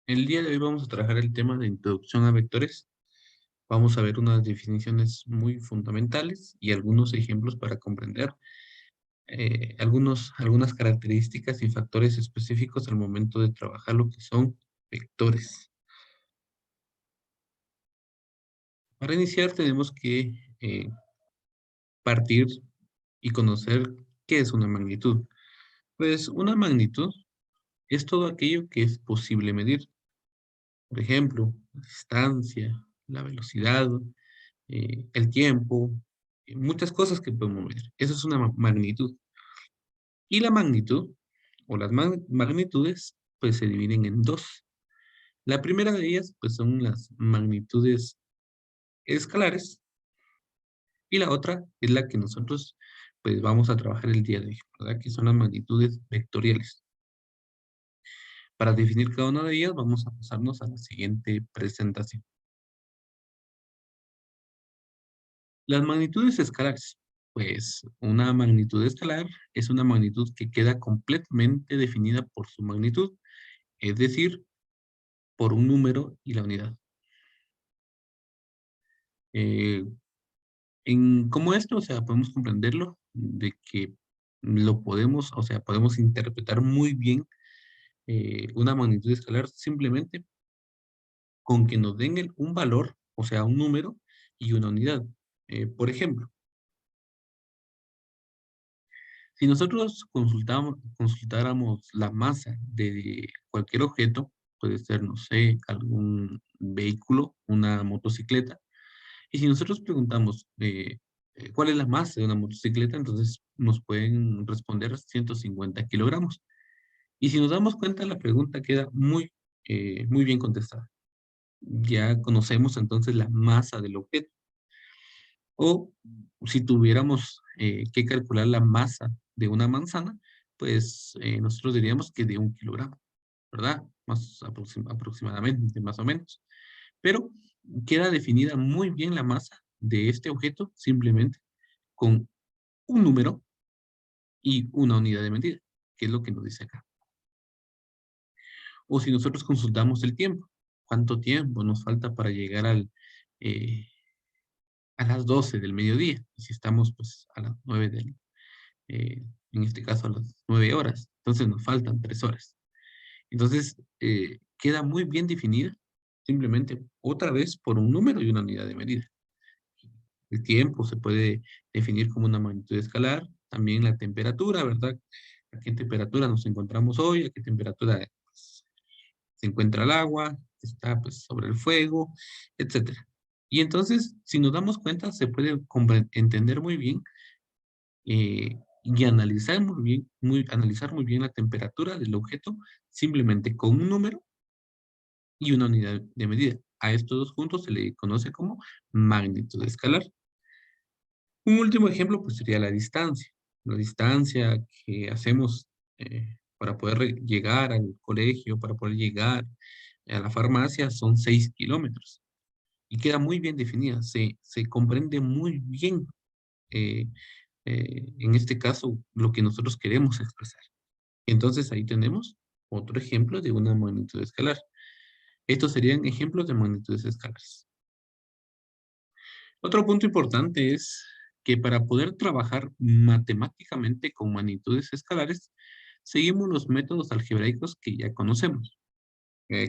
El día de hoy vamos a trabajar el tema de introducción a vectores. Vamos a ver unas definiciones muy fundamentales y algunos ejemplos para comprender algunas características y factores específicos al momento de trabajar lo que son vectores. Para iniciar tenemos que partir y conocer qué es una magnitud. Pues una magnitud es todo aquello que es posible medir. Por ejemplo, la distancia, la velocidad, el tiempo, muchas cosas que podemos ver. Eso es una magnitud. Y la magnitud, o las magnitudes, pues se dividen en dos. La primera de ellas, pues son las magnitudes escalares, y la otra es la que nosotros, pues vamos a trabajar el día de hoy, ¿verdad? Que son las magnitudes vectoriales. Para definir cada una de ellas, vamos a pasarnos a la siguiente presentación. Las magnitudes escalares. Pues una magnitud escalar es una magnitud que queda completamente definida por su magnitud, es decir, por un número y la unidad. Eh, ¿Cómo esto? O sea, podemos comprenderlo de que lo podemos, o sea, podemos interpretar muy bien una magnitud escalar simplemente con que nos den un valor, o sea, un número y una unidad. Por ejemplo, si nosotros consultáramos la masa de cualquier objeto, puede ser, no sé, algún vehículo, una motocicleta, y si nosotros preguntamos cuál es la masa de una motocicleta, entonces nos pueden responder 150 kilogramos. Y si nos damos cuenta, la pregunta queda muy bien contestada. Ya conocemos entonces la masa del objeto. O si tuviéramos que calcular la masa de una manzana, pues nosotros diríamos que de 1 kilogramo, ¿verdad? Más aproximadamente, más o menos. Pero queda definida muy bien la masa de este objeto simplemente con un número y una unidad de medida, que es lo que nos dice acá. O si nosotros consultamos el tiempo, ¿cuánto tiempo nos falta para llegar eh, a las 12 del mediodía? Y si estamos pues a las 9 en este caso a las 9 horas, entonces nos faltan 3 horas. Entonces, queda muy bien definida, simplemente otra vez por un número y una unidad de medida. El tiempo se puede definir como una magnitud escalar, también la temperatura, ¿verdad? ¿A qué temperatura nos encontramos hoy? ¿A qué temperatura pues, se encuentra el agua? Está pues sobre el fuego, etcétera. Y entonces, si nos damos cuenta, se puede entender muy bien y analizar muy bien la temperatura del objeto simplemente con un número y una unidad de medida. A estos dos juntos se le conoce como magnitud escalar. Un último ejemplo, pues, sería la distancia. La distancia que hacemos, para poder llegar al colegio, para poder llegar a la farmacia, son 6 kilómetros, y queda muy bien definida. Se comprende muy bien, eh, en este caso, lo que nosotros queremos expresar. Entonces, ahí tenemos otro ejemplo de una magnitud escalar. Estos serían ejemplos de magnitudes escalares. Otro punto importante es que para poder trabajar matemáticamente con magnitudes escalares, seguimos los métodos algebraicos que ya conocemos.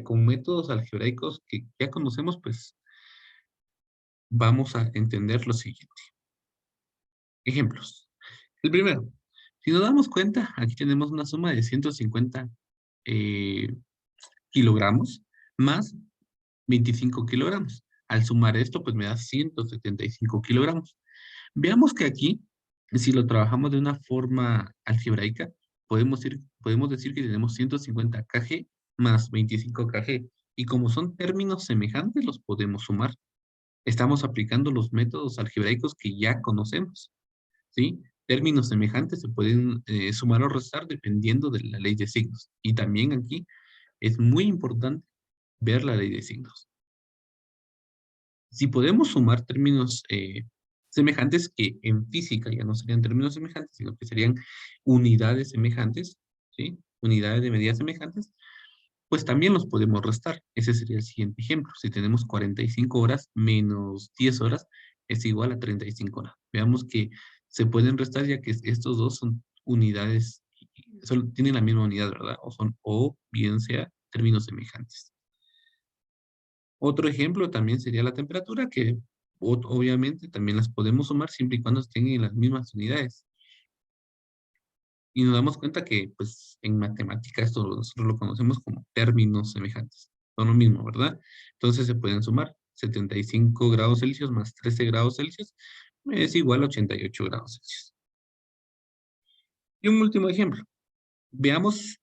Con métodos algebraicos que ya conocemos, pues vamos a entender lo siguiente. Ejemplos. El primero, si nos damos cuenta, aquí tenemos una suma de 150 eh, kilogramos más 25 kilogramos. Al sumar esto, pues me da 175 kilogramos. Veamos que aquí, si lo trabajamos de una forma algebraica, podemos decir que tenemos 150 kg más 25 kg. Y como son términos semejantes, los podemos sumar. Estamos aplicando los métodos algebraicos que ya conocemos, ¿sí? Términos semejantes se pueden sumar o restar dependiendo de la ley de signos. Y también aquí es muy importante ver la ley de signos. Si podemos sumar términos semejantes, que en física ya no serían términos semejantes, sino que serían unidades semejantes, ¿sí? Unidades de medida semejantes, pues también los podemos restar. Ese sería el siguiente ejemplo. Si tenemos 45 horas menos 10 horas es igual a 35 horas. Veamos que se pueden restar ya que estos dos son unidades, tienen la misma unidad, ¿verdad? O bien sea términos semejantes. Otro ejemplo también sería la temperatura, que obviamente también las podemos sumar siempre y cuando estén en las mismas unidades. Y nos damos cuenta que, pues, en matemática esto nosotros lo conocemos como términos semejantes. Son lo mismo, ¿verdad? Entonces se pueden sumar 75 grados Celsius más 13 grados Celsius es igual a 88 grados Celsius. Y un último ejemplo. Veamos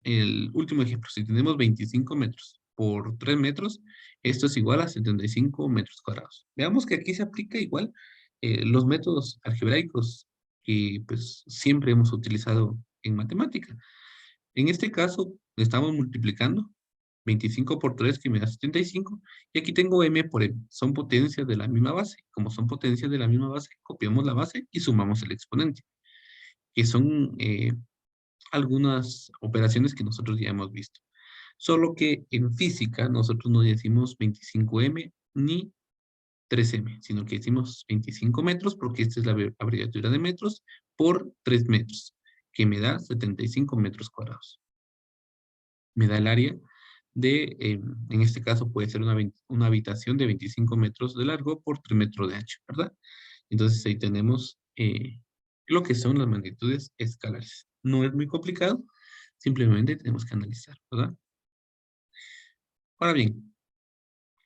el último ejemplo. Si tenemos 25 metros por 3 metros, esto es igual a 75 metros cuadrados. Veamos que aquí se aplica igual los métodos algebraicos que pues siempre hemos utilizado en matemática. En este caso, estamos multiplicando 25 por 3 que me da 75, y aquí tengo m por m. Son potencias de la misma base. Como son potencias de la misma base, copiamos la base y sumamos el exponente, que son algunas operaciones que nosotros ya hemos visto. Solo que en física nosotros no decimos 25m ni 3m, sino que decimos 25 metros porque esta es la abreviatura de metros por 3 metros, que me da 75 metros cuadrados. Me da el área de, en este caso puede ser una habitación de 25 metros de largo por 3 metros de ancho, ¿verdad? Entonces ahí tenemos lo que son las magnitudes escalares. No es muy complicado, simplemente tenemos que analizar, ¿verdad? Ahora bien,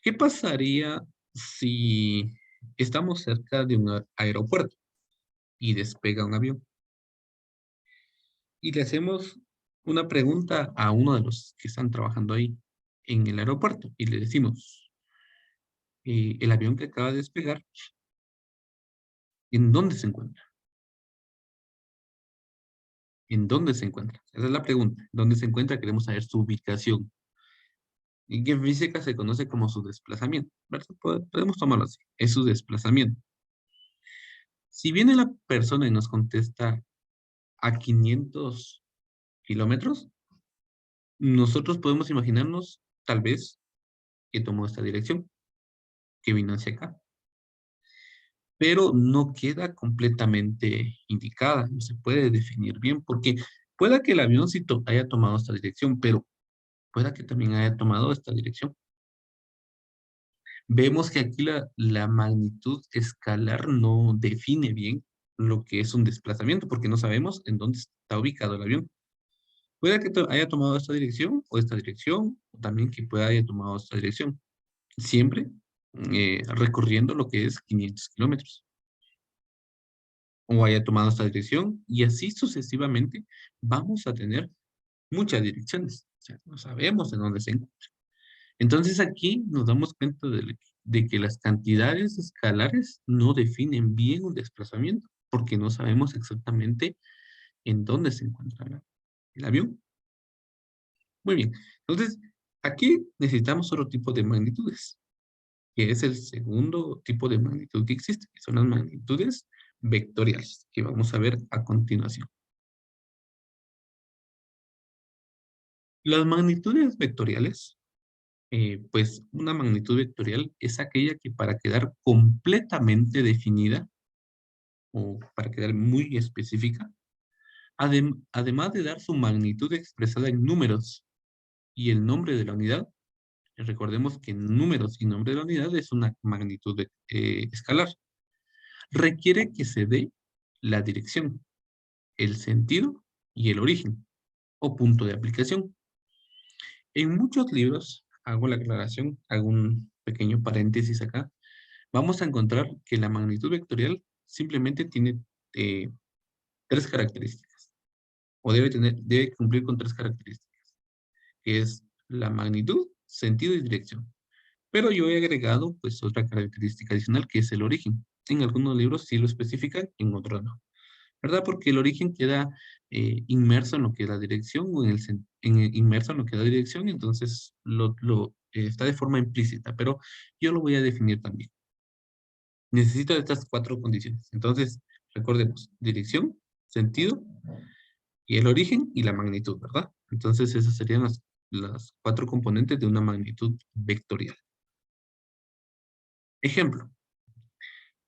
¿qué pasaría si estamos cerca de un aeropuerto y despega un avión? Y le hacemos una pregunta a uno de los que están trabajando ahí en el aeropuerto y le decimos, el avión que acaba de despegar, ¿en dónde se encuentra? ¿En dónde se encuentra? Esa es la pregunta. ¿Dónde se encuentra? Queremos saber su ubicación. Y que en física se conoce como su desplazamiento, ¿verdad? Podemos tomarlo así. Es su desplazamiento. Si viene la persona y nos contesta a 500 kilómetros, nosotros podemos imaginarnos, tal vez, que tomó esta dirección, que vino hacia acá. Pero no queda completamente indicada, no se puede definir bien, porque pueda que el avión sí haya tomado esta dirección, pero pueda que también haya tomado esta dirección. Vemos que aquí la magnitud escalar no define bien lo que es un desplazamiento, porque no sabemos en dónde está ubicado el avión. Puede que haya tomado esta dirección, o también que pueda haya tomado esta dirección. Siempre recorriendo lo que es 500 kilómetros. O haya tomado esta dirección, y así sucesivamente vamos a tener muchas direcciones. O sea, no sabemos en dónde se encuentra. Entonces aquí nos damos cuenta de que las cantidades escalares no definen bien un desplazamiento, porque no sabemos exactamente en dónde se encuentra el avión. Muy bien. Entonces, aquí necesitamos otro tipo de magnitudes, que es el segundo tipo de magnitud que existe, que son las magnitudes vectoriales, que vamos a ver a continuación. Las magnitudes vectoriales, pues una magnitud vectorial es aquella que para quedar completamente definida o para quedar muy específica, además de dar su magnitud expresada en números y el nombre de la unidad, recordemos que números y nombre de la unidad es una magnitud escalar, requiere que se dé la dirección, el sentido y el origen o punto de aplicación. En muchos libros, hago la aclaración, hago un pequeño paréntesis acá, vamos a encontrar que la magnitud vectorial simplemente tiene eh, tres características, o debe cumplir con tres características, que es la magnitud, sentido y dirección. Pero yo he agregado pues otra característica adicional que es el origen. En algunos libros sí lo especifican, en otros no. ¿Verdad? Porque el origen queda inmerso en lo que es la dirección o inmerso en lo que es la dirección, entonces está de forma implícita, pero yo lo voy a definir también. Necesito estas cuatro condiciones. Entonces, recordemos, dirección, sentido, y el origen y la magnitud, ¿verdad? Entonces, esas serían las 4 componentes de una magnitud vectorial. Ejemplo,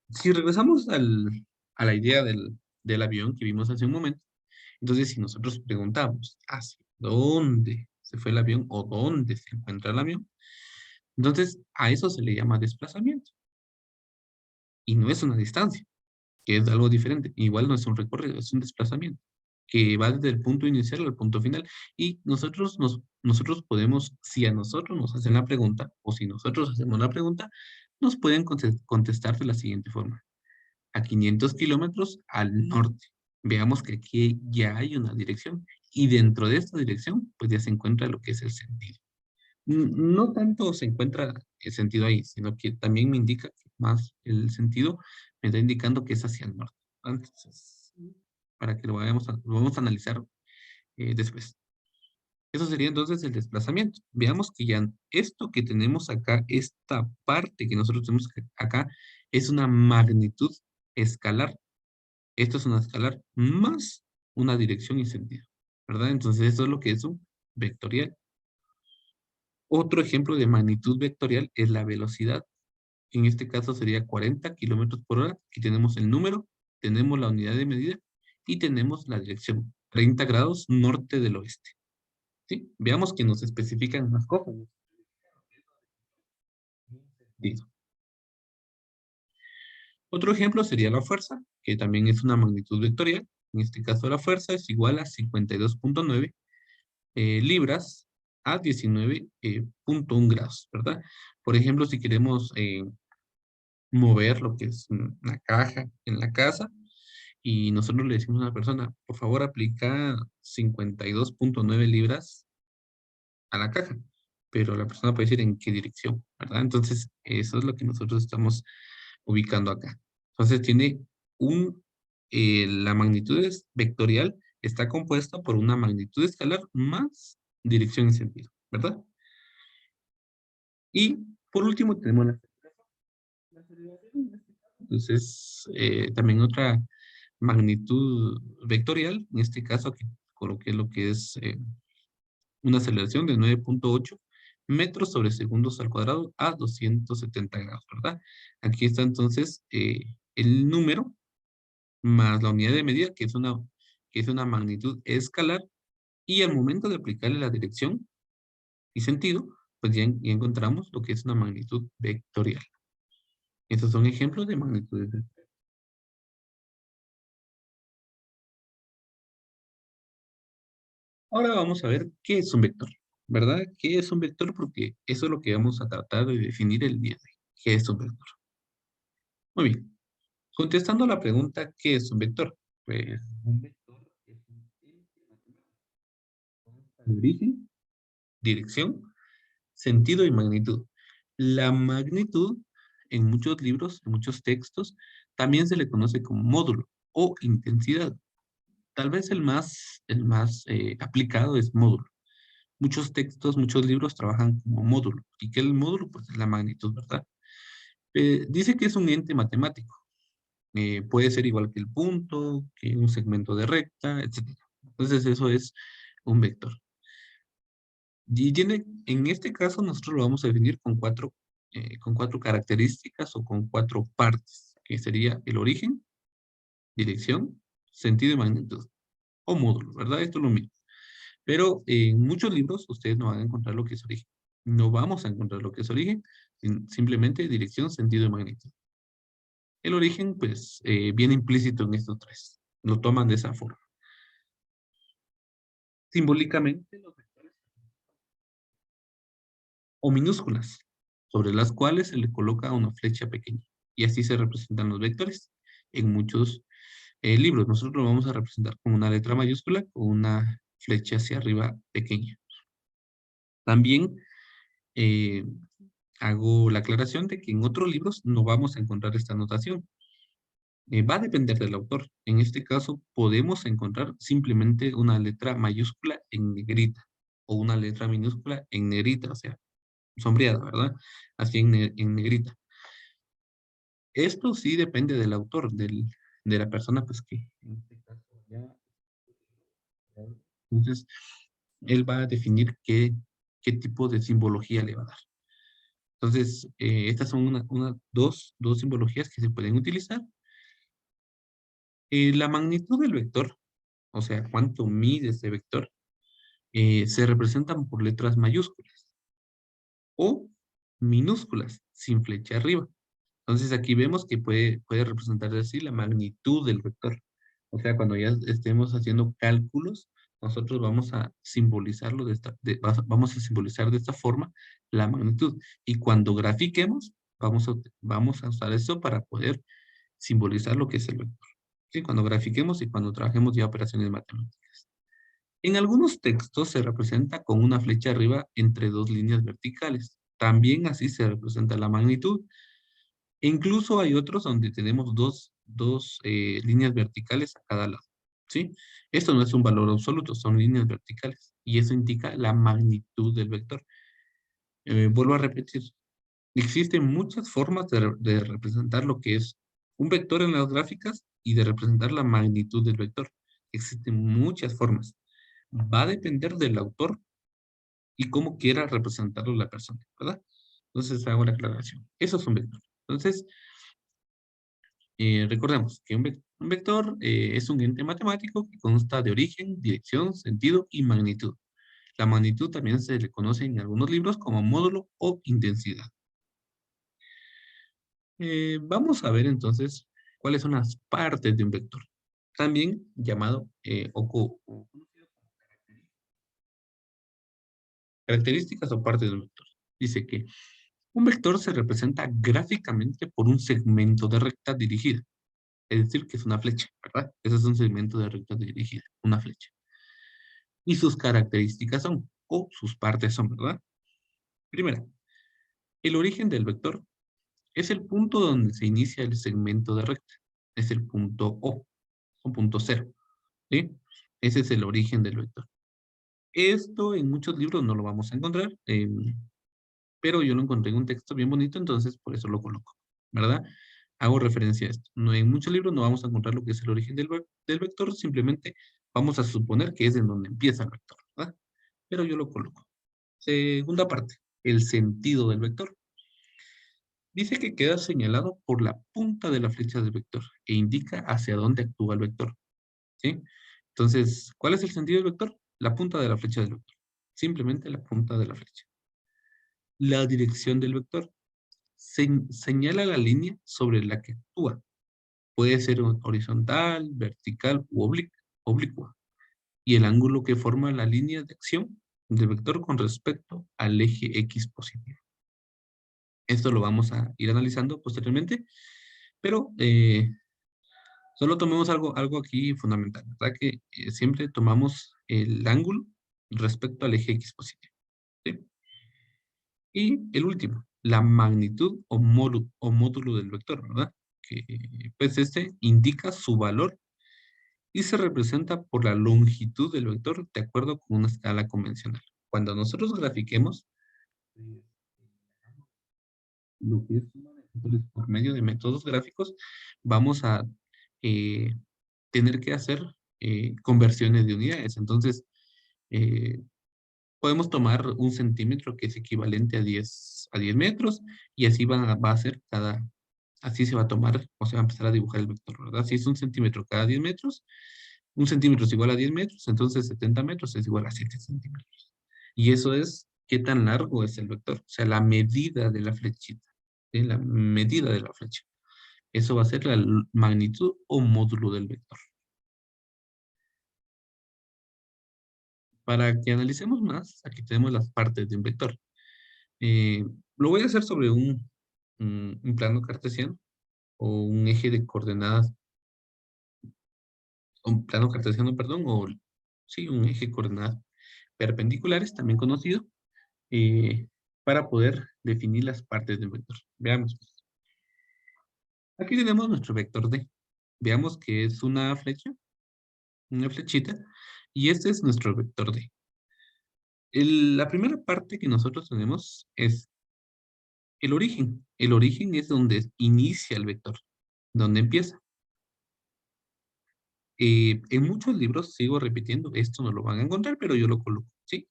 si regresamos a la idea del avión que vimos hace un momento, entonces si nosotros preguntamos hacia dónde se fue el avión o dónde se encuentra el avión, entonces a eso se le llama desplazamiento y no es una distancia, que es algo diferente. Igual no es un recorrido, es un desplazamiento que va desde el punto inicial al punto final. Y nosotros podemos, si a nosotros nos hacen la pregunta o si nosotros hacemos la pregunta, nos pueden contestar de la siguiente forma. A 500 kilómetros al norte. Veamos que aquí ya hay una dirección y dentro de esta dirección pues ya se encuentra lo que es el sentido. No tanto se encuentra el sentido ahí, sino que también me indica que más el sentido me está indicando que es hacia el norte. Entonces, para que lo vamos a analizar después. Eso sería entonces el desplazamiento. Veamos que ya esto que tenemos acá, esta parte que nosotros tenemos acá, es una magnitud escalar. Esto es una escalar más una dirección y sentido, ¿verdad? Entonces, eso es lo que es un vectorial. Otro ejemplo de magnitud vectorial es la velocidad. En este caso sería 40 kilómetros por hora. Aquí tenemos el número, tenemos la unidad de medida y tenemos la dirección. 30 grados norte del oeste. ¿Sí? Veamos que nos especifican más cosas. Listo. Otro ejemplo sería la fuerza, que también es una magnitud vectorial. En este caso la fuerza es igual a 52.9 libras a 19.1 grados, ¿verdad? Por ejemplo, si queremos mover lo que es una caja en la casa y nosotros le decimos a una persona, por favor aplica 52.9 libras a la caja, pero la persona puede decir en qué dirección, ¿verdad? Entonces, eso es lo que nosotros estamos ubicando acá. Entonces, tiene la magnitud es vectorial está compuesta por una magnitud escalar más dirección y sentido, ¿verdad? Y por último tenemos la aceleración. Entonces, también otra magnitud vectorial, en este caso aquí coloqué lo que es una aceleración de 9.8 metros sobre segundos al cuadrado a 270 grados, ¿verdad? Aquí está entonces el número más la unidad de medida, que es una magnitud escalar, y al momento de aplicarle la dirección y sentido, pues ya encontramos lo que es una magnitud vectorial. Estos son ejemplos de magnitudes vectoriales. Ahora vamos a ver qué es un vector, ¿verdad? ¿Qué es un vector? Porque eso es lo que vamos a tratar de definir el día de hoy. ¿Qué es un vector? Muy bien. Contestando a la pregunta, ¿qué es un vector? Pues un vector es un ente matemático de origen, dirección, sentido y magnitud. La magnitud, en muchos libros, en muchos textos, también se le conoce como módulo o intensidad. Tal vez el más aplicado es módulo. Muchos textos, muchos libros trabajan como módulo. ¿Y qué es el módulo? Pues es la magnitud, ¿verdad? Dice que es un ente matemático. Puede ser igual que el punto, que un segmento de recta, etcétera. Entonces eso es un vector. Y en este caso nosotros lo vamos a definir con cuatro características o con cuatro partes, que sería el origen, dirección, sentido y magnitud, o módulo, ¿verdad? Esto es lo mismo. Pero en muchos libros ustedes no van a encontrar lo que es origen. No vamos a encontrar lo que es origen, simplemente dirección, sentido y magnitud. El origen, pues, viene implícito en estos tres. Lo toman de esa forma. Simbólicamente, los vectores o minúsculas, sobre las cuales se le coloca una flecha pequeña. Y así se representan los vectores en muchos libros. Nosotros lo vamos a representar con una letra mayúscula o una flecha hacia arriba pequeña. También eh, hago la aclaración de que en otros libros no vamos a encontrar esta notación. Va a depender del autor. En este caso, podemos encontrar simplemente una letra mayúscula en negrita o una letra minúscula en negrita, o sea, sombreada, ¿verdad? Así en negrita. Esto sí depende del autor, de la persona, pues que en este caso ya. Entonces, él va a definir qué. qué tipo de simbología le va a dar. Entonces, estas son dos simbologías que se pueden utilizar. La magnitud del vector, o sea, cuánto mide ese vector, se representan por letras mayúsculas o minúsculas, sin flecha arriba. Entonces aquí vemos que puede representar así la magnitud del vector. O sea, cuando ya estemos haciendo cálculos, nosotros vamos a simbolizarlo vamos a simbolizar de esta forma la magnitud. Y cuando grafiquemos, vamos a usar eso para poder simbolizar lo que es el vector. ¿Sí? Cuando grafiquemos y cuando trabajemos ya operaciones matemáticas. En algunos textos se representa con una flecha arriba entre dos líneas verticales. También así se representa la magnitud. E incluso hay otros donde tenemos dos líneas verticales a cada lado, ¿sí? Esto no es un valor absoluto, son líneas verticales. Y eso indica la magnitud del vector. Vuelvo a repetir, existen muchas formas de representar lo que es un vector en las gráficas y de representar la magnitud del vector. Existen muchas formas. Va a depender del autor y cómo quiera representarlo la persona, ¿verdad? Entonces hago la aclaración. Eso es un vector. Entonces, recordemos que un vector es un ente matemático que consta de origen, dirección, sentido y magnitud. La magnitud también se le conoce en algunos libros como módulo o intensidad. Vamos a ver entonces cuáles son las partes de un vector, también llamado o conocido como características o partes de un vector. Dice que un vector se representa gráficamente por un segmento de recta dirigida, es decir, que es una flecha, ¿verdad? Ese es un segmento de recta dirigida, una flecha. Y sus características son, o sus partes son, ¿verdad? Primera, el origen del vector es el punto donde se inicia el segmento de recta. Es el punto o punto cero, ¿sí? Ese es el origen del vector. Esto en muchos libros no lo vamos a encontrar, pero yo lo encontré en un texto bien bonito, entonces por eso lo coloco, ¿verdad? Hago referencia a esto. No, en muchos libros no vamos a encontrar lo que es el origen del vector, simplemente vamos a suponer que es en donde empieza el vector, ¿verdad? Pero yo lo coloco. Segunda parte, el sentido del vector. Dice que queda señalado por la punta de la flecha del vector e indica hacia dónde actúa el vector, ¿sí? Entonces, ¿cuál es el sentido del vector? La punta de la flecha del vector. Simplemente la punta de la flecha. La dirección del vector señala la línea sobre la que actúa. Puede ser horizontal, vertical u oblicua. Y el ángulo que forma la línea de acción del vector con respecto al eje X positivo. Esto lo vamos a ir analizando posteriormente, pero solo tomemos algo aquí fundamental, ¿verdad? Que siempre tomamos el ángulo respecto al eje X positivo, ¿sí? Y el último, la magnitud o módulo del vector, ¿verdad? Que pues este indica su valor y se representa por la longitud del vector de acuerdo con una escala convencional. Cuando nosotros grafiquemos, lo que es suma de vectores por medio de métodos gráficos, vamos a eh, tener que hacer conversiones de unidades. Entonces, eh, podemos tomar un centímetro que es equivalente a diez metros y así va a ser así se va a tomar o se va a empezar a dibujar el vector, ¿verdad? Si es un centímetro cada 10 metros, un centímetro es igual a 10 metros, entonces 70 metros es igual a 7 centímetros. Y eso es qué tan largo es el vector, o sea, la medida de la flechita, ¿sí? La medida de la flecha. Eso va a ser la magnitud o módulo del vector. Para que analicemos más, aquí tenemos las partes de un vector. Eh, lo voy a hacer sobre un plano cartesiano o un eje de coordenadas, un plano cartesiano, perdón, o sí, un eje de coordenadas perpendiculares, también conocido, eh, para poder definir las partes del vector. Veamos. Aquí tenemos nuestro vector D. Veamos que es una flecha, una flechita, y este es nuestro vector D. La primera parte que nosotros tenemos es el origen. El origen es donde inicia el vector, donde empieza. En muchos libros, sigo repitiendo, esto no lo van a encontrar, pero yo lo coloco, ¿sí?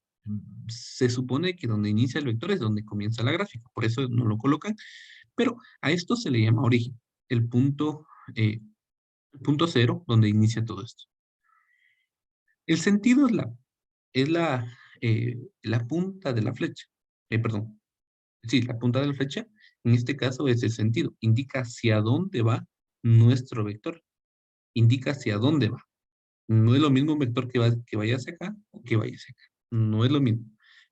Se supone que donde inicia el vector es donde comienza la gráfica, por eso no lo colocan, pero a esto se le llama origen, eh, el punto cero donde inicia todo esto. El sentido es la punta de la flecha, perdón, sí, la punta de la flecha, en este caso es el sentido, indica hacia dónde va nuestro vector, indica hacia dónde va. No es lo mismo un vector que vaya hacia acá o que vaya hacia acá. No es lo mismo.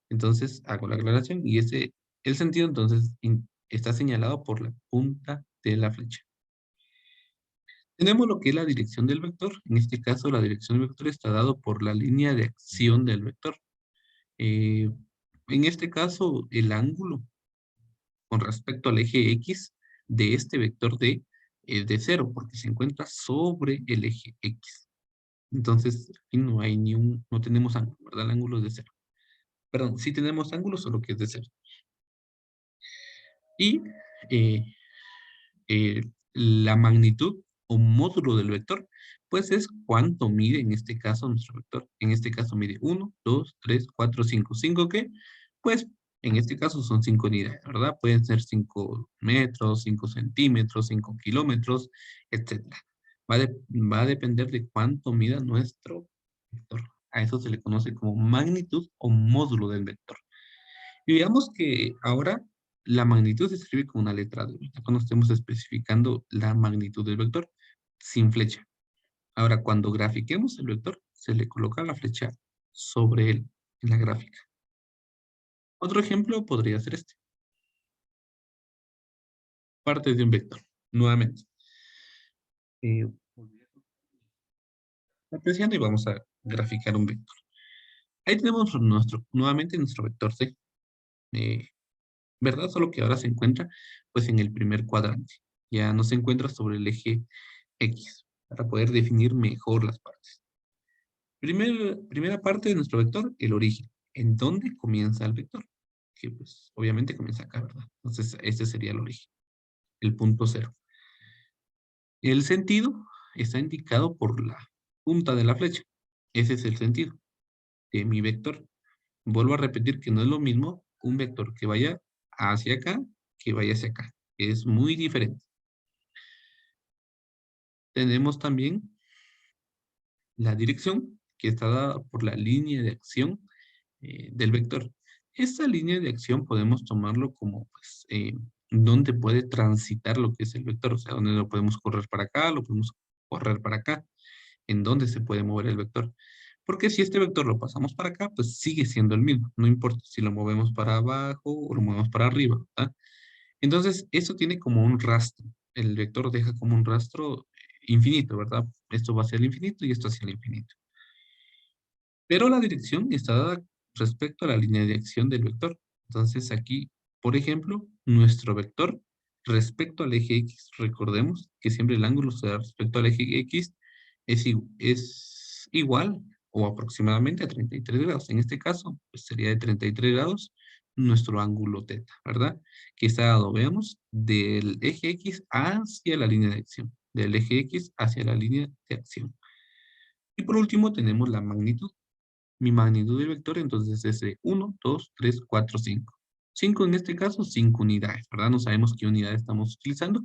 Entonces, hago la aclaración y el sentido entonces está señalado por la punta de la flecha. Tenemos lo que es la dirección del vector. En este caso, la dirección del vector está dado por la línea de acción del vector. Eh, en este caso, el ángulo con respecto al eje X de este vector D es de cero, porque se encuentra sobre el eje X. Entonces, aquí no tenemos ángulo, ¿verdad? El ángulo es de cero. Perdón, sí tenemos ángulo, solo que es de cero. Y eh, eh, la magnitud o módulo del vector, pues es cuánto mide en este caso nuestro vector. En este caso mide 1, 2, 3, 4, 5. ¿5 qué? Pues en este caso son 5 unidades, ¿verdad? Pueden ser 5 metros, 5 centímetros, 5 kilómetros, etcétera. Va a depender de cuánto mida nuestro vector. A eso se le conoce como magnitud o módulo del vector. Y digamos que ahora la magnitud se escribe con una letra D, ya cuando estemos especificando la magnitud del vector, sin flecha. Ahora, cuando grafiquemos el vector, se le coloca la flecha sobre él, en la gráfica. Otro ejemplo podría ser este. Parte de un vector, nuevamente. Eh, Apreciando y vamos a graficar un vector. Ahí tenemos nuevamente nuestro vector C. eh, ¿Verdad? Solo que ahora se encuentra pues en el primer cuadrante. Ya no se encuentra sobre el eje X, para poder definir mejor las partes. Primera parte de nuestro vector, el origen. ¿En dónde comienza el vector? Que pues obviamente comienza acá, ¿verdad? Entonces este sería el origen, el punto cero. El sentido está indicado por la punta de la flecha. Ese es el sentido de mi vector. Vuelvo a repetir que no es lo mismo un vector que vaya hacia acá que vaya hacia acá. Es muy diferente. Tenemos también la dirección, que está dada por la línea de acción del vector. Esta línea de acción podemos tomarlo como, pues, dónde puede transitar lo que es el vector, o sea, dónde lo podemos correr para acá, lo podemos correr para acá, en dónde se puede mover el vector. Porque si este vector lo pasamos para acá, pues sigue siendo el mismo, no importa si lo movemos para abajo o lo movemos para arriba, ¿verdad? Entonces, eso tiene como un rastro. El vector deja como un rastro infinito, ¿verdad? Esto va hacia el infinito y esto hacia el infinito. Pero la dirección está dada respecto a la línea de acción del vector. Entonces aquí, por ejemplo, nuestro vector respecto al eje X, recordemos que siempre el ángulo será respecto al eje X, es igual o aproximadamente a 33 grados. En este caso, pues sería de 33 grados nuestro ángulo teta, ¿verdad? Que está dado, veamos, del eje X hacia la línea de acción. Del eje X hacia la línea de acción. Y por último tenemos la magnitud. Mi magnitud del vector entonces es de 1, 2, 3, 4, 5. 5 en este caso, 5 unidades, ¿verdad? No sabemos qué unidad estamos utilizando.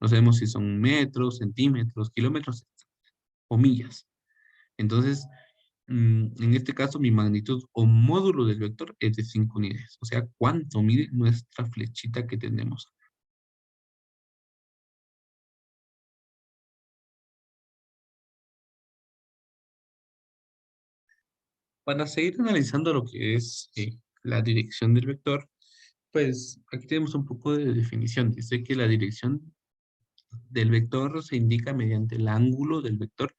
No sabemos si son metros, centímetros, kilómetros o millas. Entonces, en este caso, mi magnitud o módulo del vector es de 5 unidades. O sea, ¿cuánto mide nuestra flechita que tenemos? Para seguir analizando lo que es la dirección del vector, pues aquí tenemos un poco de definición. Dice que la dirección del vector se indica mediante el ángulo del vector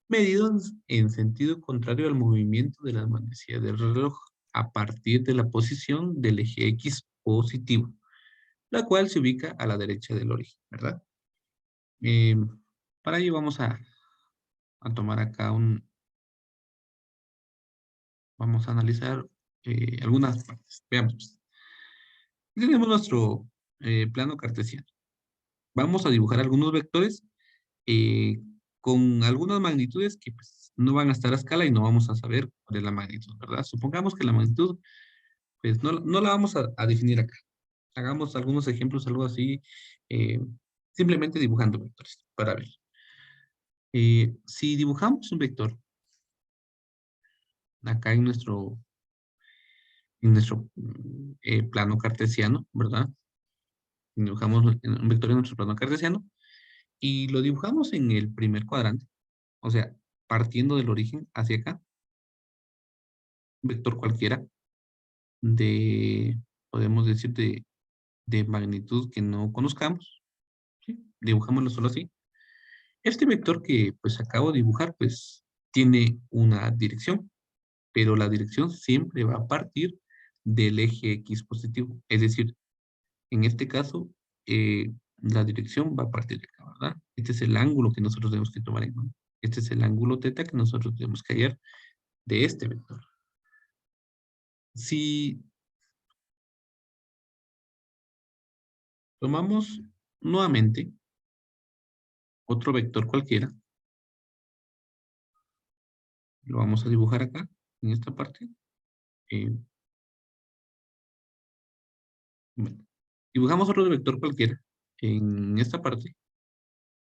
medido en sentido contrario al movimiento de las manecillas del reloj a partir de la posición del eje X positivo, la cual se ubica a la derecha del origen, ¿verdad? Eh, para ello vamos a tomar acá vamos a analizar algunas partes. Veamos, pues. Tenemos nuestro plano cartesiano. Vamos a dibujar algunos vectores. con algunas magnitudes que pues, no van a estar a escala y no vamos a saber cuál es la magnitud, ¿verdad? Supongamos que la magnitud, pues no la vamos a definir acá. Hagamos algunos ejemplos, algo así, eh, simplemente dibujando vectores para ver. Si dibujamos un vector acá en nuestro plano cartesiano, ¿verdad? Dibujamos un vector en nuestro plano cartesiano y lo dibujamos en el primer cuadrante, o sea, partiendo del origen hacia acá, un vector cualquiera de, podemos decir, de magnitud que no conozcamos, ¿sí? Dibujámoslo solo así. Este vector que pues acabo de dibujar, pues tiene una dirección, pero la dirección siempre va a partir del eje X positivo. Es decir, en este caso, la dirección va a partir de acá, ¿verdad? Este es el ángulo que nosotros tenemos que tomar en cuenta. Este es el ángulo teta que nosotros tenemos que hallar de este vector. Si tomamos nuevamente otro vector cualquiera, lo vamos a dibujar acá, en esta parte. eh, bueno, dibujamos otro vector cualquiera en esta parte,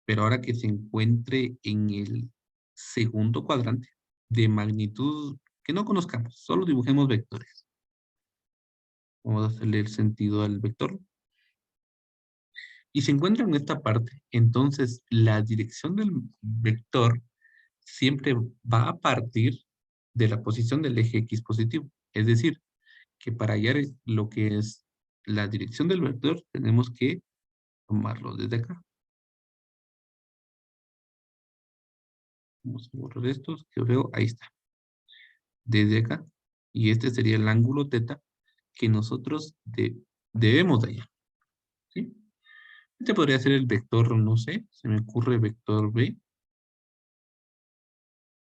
pero ahora que se encuentre en el segundo cuadrante de magnitud que no conozcamos, solo dibujemos vectores. Vamos a hacerle el sentido al vector. Y se encuentra en esta parte, entonces la dirección del vector siempre va a partir de la posición del eje X positivo. Es decir, que para hallar lo que es la dirección del vector, tenemos que tomarlo desde acá. Vamos a borrar estos, que veo, ahí está, desde acá. Y este sería el ángulo teta que nosotros debemos de hallar, ¿sí? Este podría ser el vector, no sé, se me ocurre vector B.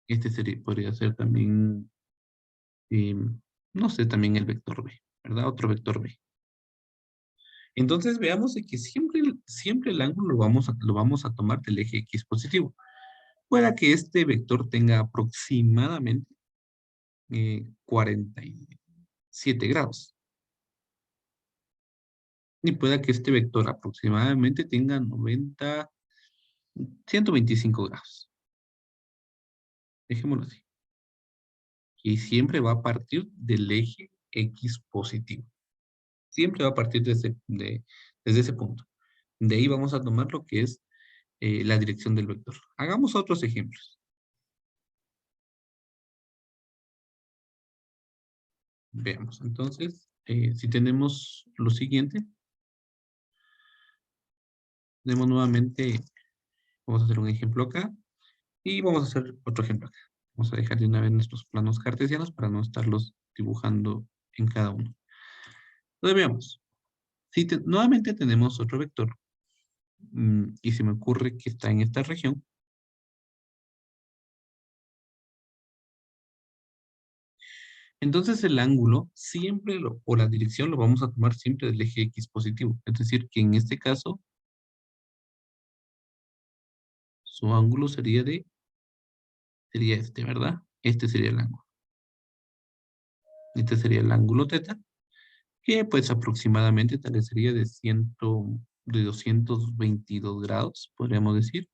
Este podría ser también, no sé, también el vector B, ¿verdad? Otro vector B. Entonces veamos de que siempre el ángulo lo vamos a tomar del eje X positivo. Pueda que este vector tenga aproximadamente 47 grados. Y pueda que este vector aproximadamente tenga 125 grados. Dejémoslo así. Y siempre va a partir del eje X positivo. Siempre va a partir desde ese punto. De ahí vamos a tomar lo que es la dirección del vector. Hagamos otros ejemplos. Veamos, entonces, si tenemos lo siguiente, tenemos nuevamente, vamos a hacer un ejemplo acá y vamos a hacer otro ejemplo acá. Vamos a dejar de una vez nuestros planos cartesianos para no estarlos dibujando en cada uno. Entonces veamos, si nuevamente tenemos otro vector y se me ocurre que está en esta región, entonces el ángulo siempre, o la dirección lo vamos a tomar siempre del eje X positivo. Es decir, que en este caso, su ángulo sería este, ¿verdad? Este sería el ángulo. Este sería el ángulo teta, que pues aproximadamente tal vez sería de 222 grados, podríamos decir.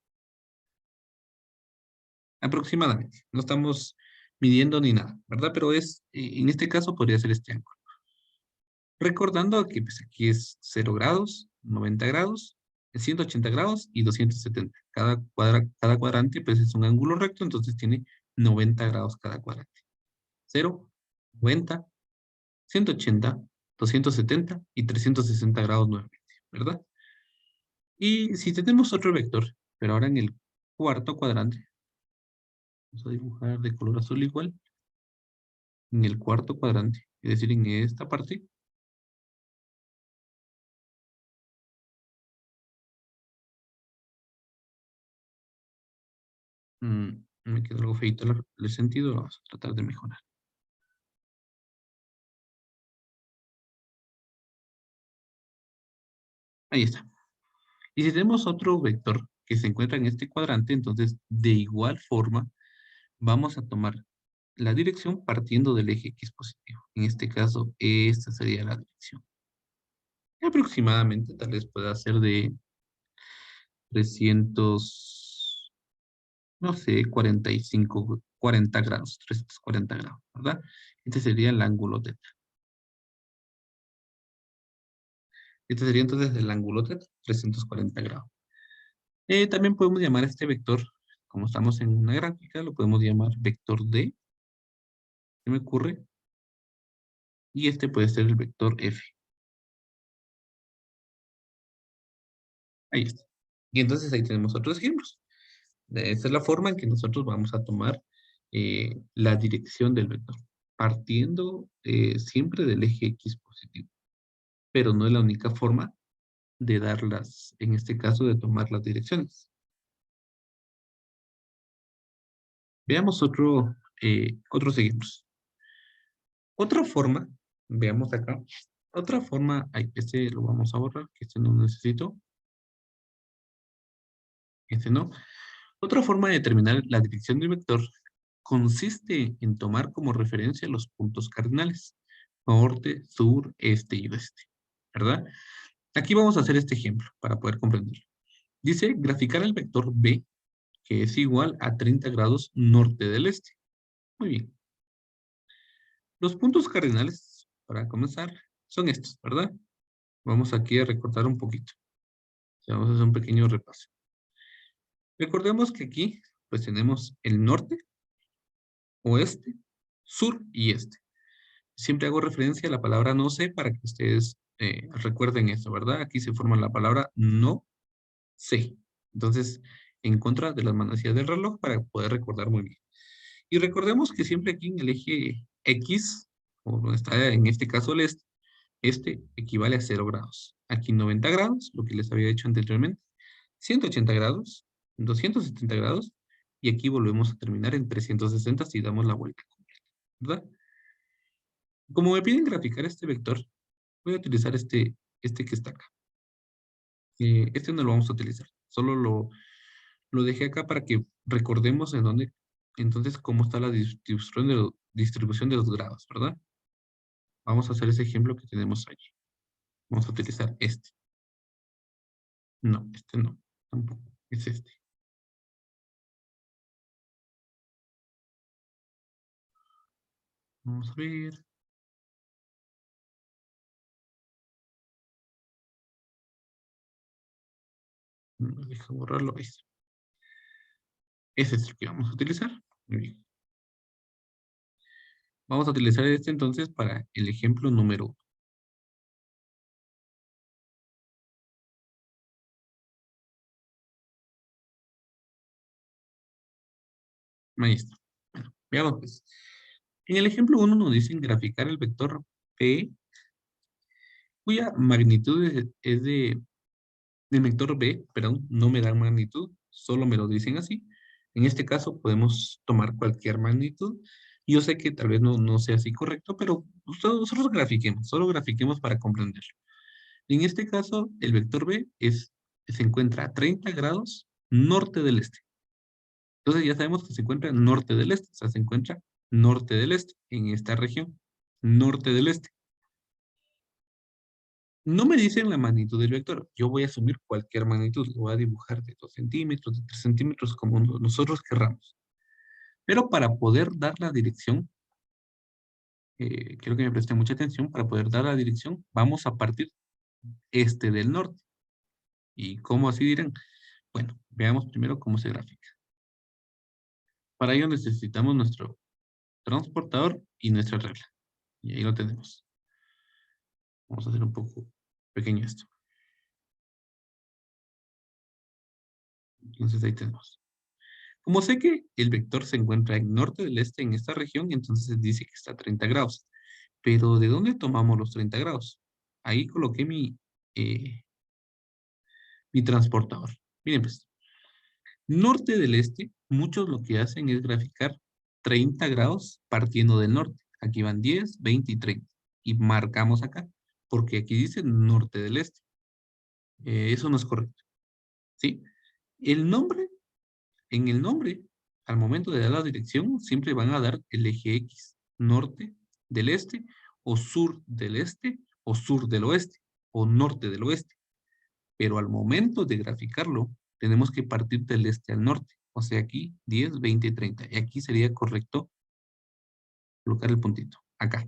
Aproximadamente. No estamos midiendo ni nada, ¿verdad? Pero en este caso podría ser este ángulo. Recordando que pues, aquí es 0 grados, 90 grados, 180 grados y 270. Cada cuadrante pues es un ángulo recto, entonces tiene 90 grados cada cuadrante. 0, 90, 180, 270 y 360 grados nuevamente, ¿verdad? Y si tenemos otro vector, pero ahora en el cuarto cuadrante, vamos a dibujar de color azul igual, en el cuarto cuadrante, es decir, en esta parte, me quedó algo feito el sentido, vamos a tratar de mejorar. Ahí está. Y si tenemos otro vector, que se encuentra en este cuadrante, entonces de igual forma vamos a tomar la dirección partiendo del eje X positivo. En este caso, esta sería la dirección. Aproximadamente, tal vez pueda ser de 300, no sé, 45, 40 grados, 340 grados, ¿verdad? Este sería el ángulo θ. Este sería entonces el ángulo θ, 340 grados. También podemos llamar a este vector, como estamos en una gráfica, lo podemos llamar vector D, se me ocurre, y este puede ser el vector F. Ahí está. Y entonces ahí tenemos otros ejemplos. Esta es la forma en que nosotros vamos a tomar la dirección del vector, partiendo siempre del eje X positivo. Pero no es la única forma de darlas, en este caso, de tomar las direcciones. Veamos otros ejemplos. Otra forma, veamos acá, otra forma, este lo vamos a borrar, que este no necesito, este no. Otra forma de determinar la dirección del vector consiste en tomar como referencia los puntos cardinales, norte, sur, este y oeste, ¿verdad? Aquí vamos a hacer este ejemplo para poder comprenderlo. Dice graficar el vector B, que es igual a 30 grados norte del este. Muy bien. Los puntos cardinales, para comenzar, son estos, ¿verdad? Vamos aquí a recortar un poquito. Vamos a hacer un pequeño repaso. Recordemos que aquí, pues tenemos el norte, oeste, sur y este. Siempre hago referencia a la palabra no sé para que ustedes recuerden eso, ¿verdad? Aquí se forma la palabra no sé. Entonces, en contra de las manecillas del reloj para poder recordar muy bien. Y recordemos que siempre aquí en el eje X, o donde está en este caso el este equivale a 0 grados. Aquí 90 grados, lo que les había dicho anteriormente, 180 grados, 270 grados, y aquí volvemos a terminar en 360 si damos la vuelta completa, ¿verdad? Como me piden graficar este vector, voy a utilizar este que está acá. Este no lo vamos a utilizar, solo lo dejé acá para que recordemos en dónde, entonces, cómo está la distribución de los grados, ¿verdad? Vamos a hacer ese ejemplo que tenemos allí. Vamos a utilizar este. No, este no, tampoco, es este. Vamos a ver. Deja borrarlo. Ese es el que vamos a utilizar. Muy bien. Vamos a utilizar este entonces para el ejemplo número 1. Ahí está. Bueno, veamos pues. En el ejemplo 1 nos dicen graficar el vector P, cuya magnitud es del vector B, perdón, no me dan magnitud, solo me lo dicen así. En este caso podemos tomar cualquier magnitud. Yo sé que tal vez no sea así correcto, pero nosotros grafiquemos, solo grafiquemos para comprenderlo. En este caso, el vector B se encuentra a 30 grados norte del este. Entonces ya sabemos que se encuentra norte del este, o sea, se encuentra norte del este, en esta región, norte del este. No me dicen la magnitud del vector, yo voy a asumir cualquier magnitud, lo voy a dibujar de 2 centímetros, de 3 centímetros, como nosotros querramos. Pero para poder dar la dirección, quiero que me presten mucha atención, para poder dar la dirección, vamos a partir este del norte. ¿Y cómo así dirán? Bueno, veamos primero cómo se grafica. Para ello necesitamos nuestro transportador y nuestra regla. Y ahí lo tenemos. Vamos a hacer un poco pequeño esto. Entonces ahí tenemos. Como sé que el vector se encuentra en norte del este en esta región, entonces dice que está a 30 grados. Pero ¿de dónde tomamos los 30 grados? Ahí coloqué mi transportador. Miren pues, norte del este, muchos lo que hacen es graficar 30 grados partiendo del norte. Aquí van 10, 20 y 30. Y marcamos acá, porque aquí dice norte del este. Eso no es correcto, ¿sí? El nombre, en el nombre, al momento de dar la dirección, siempre van a dar el eje X, norte del este, o sur del este, o sur del oeste, o norte del oeste. Pero al momento de graficarlo, tenemos que partir del este al norte. O sea, aquí 10, 20, 30. Y aquí sería correcto colocar el puntito, acá.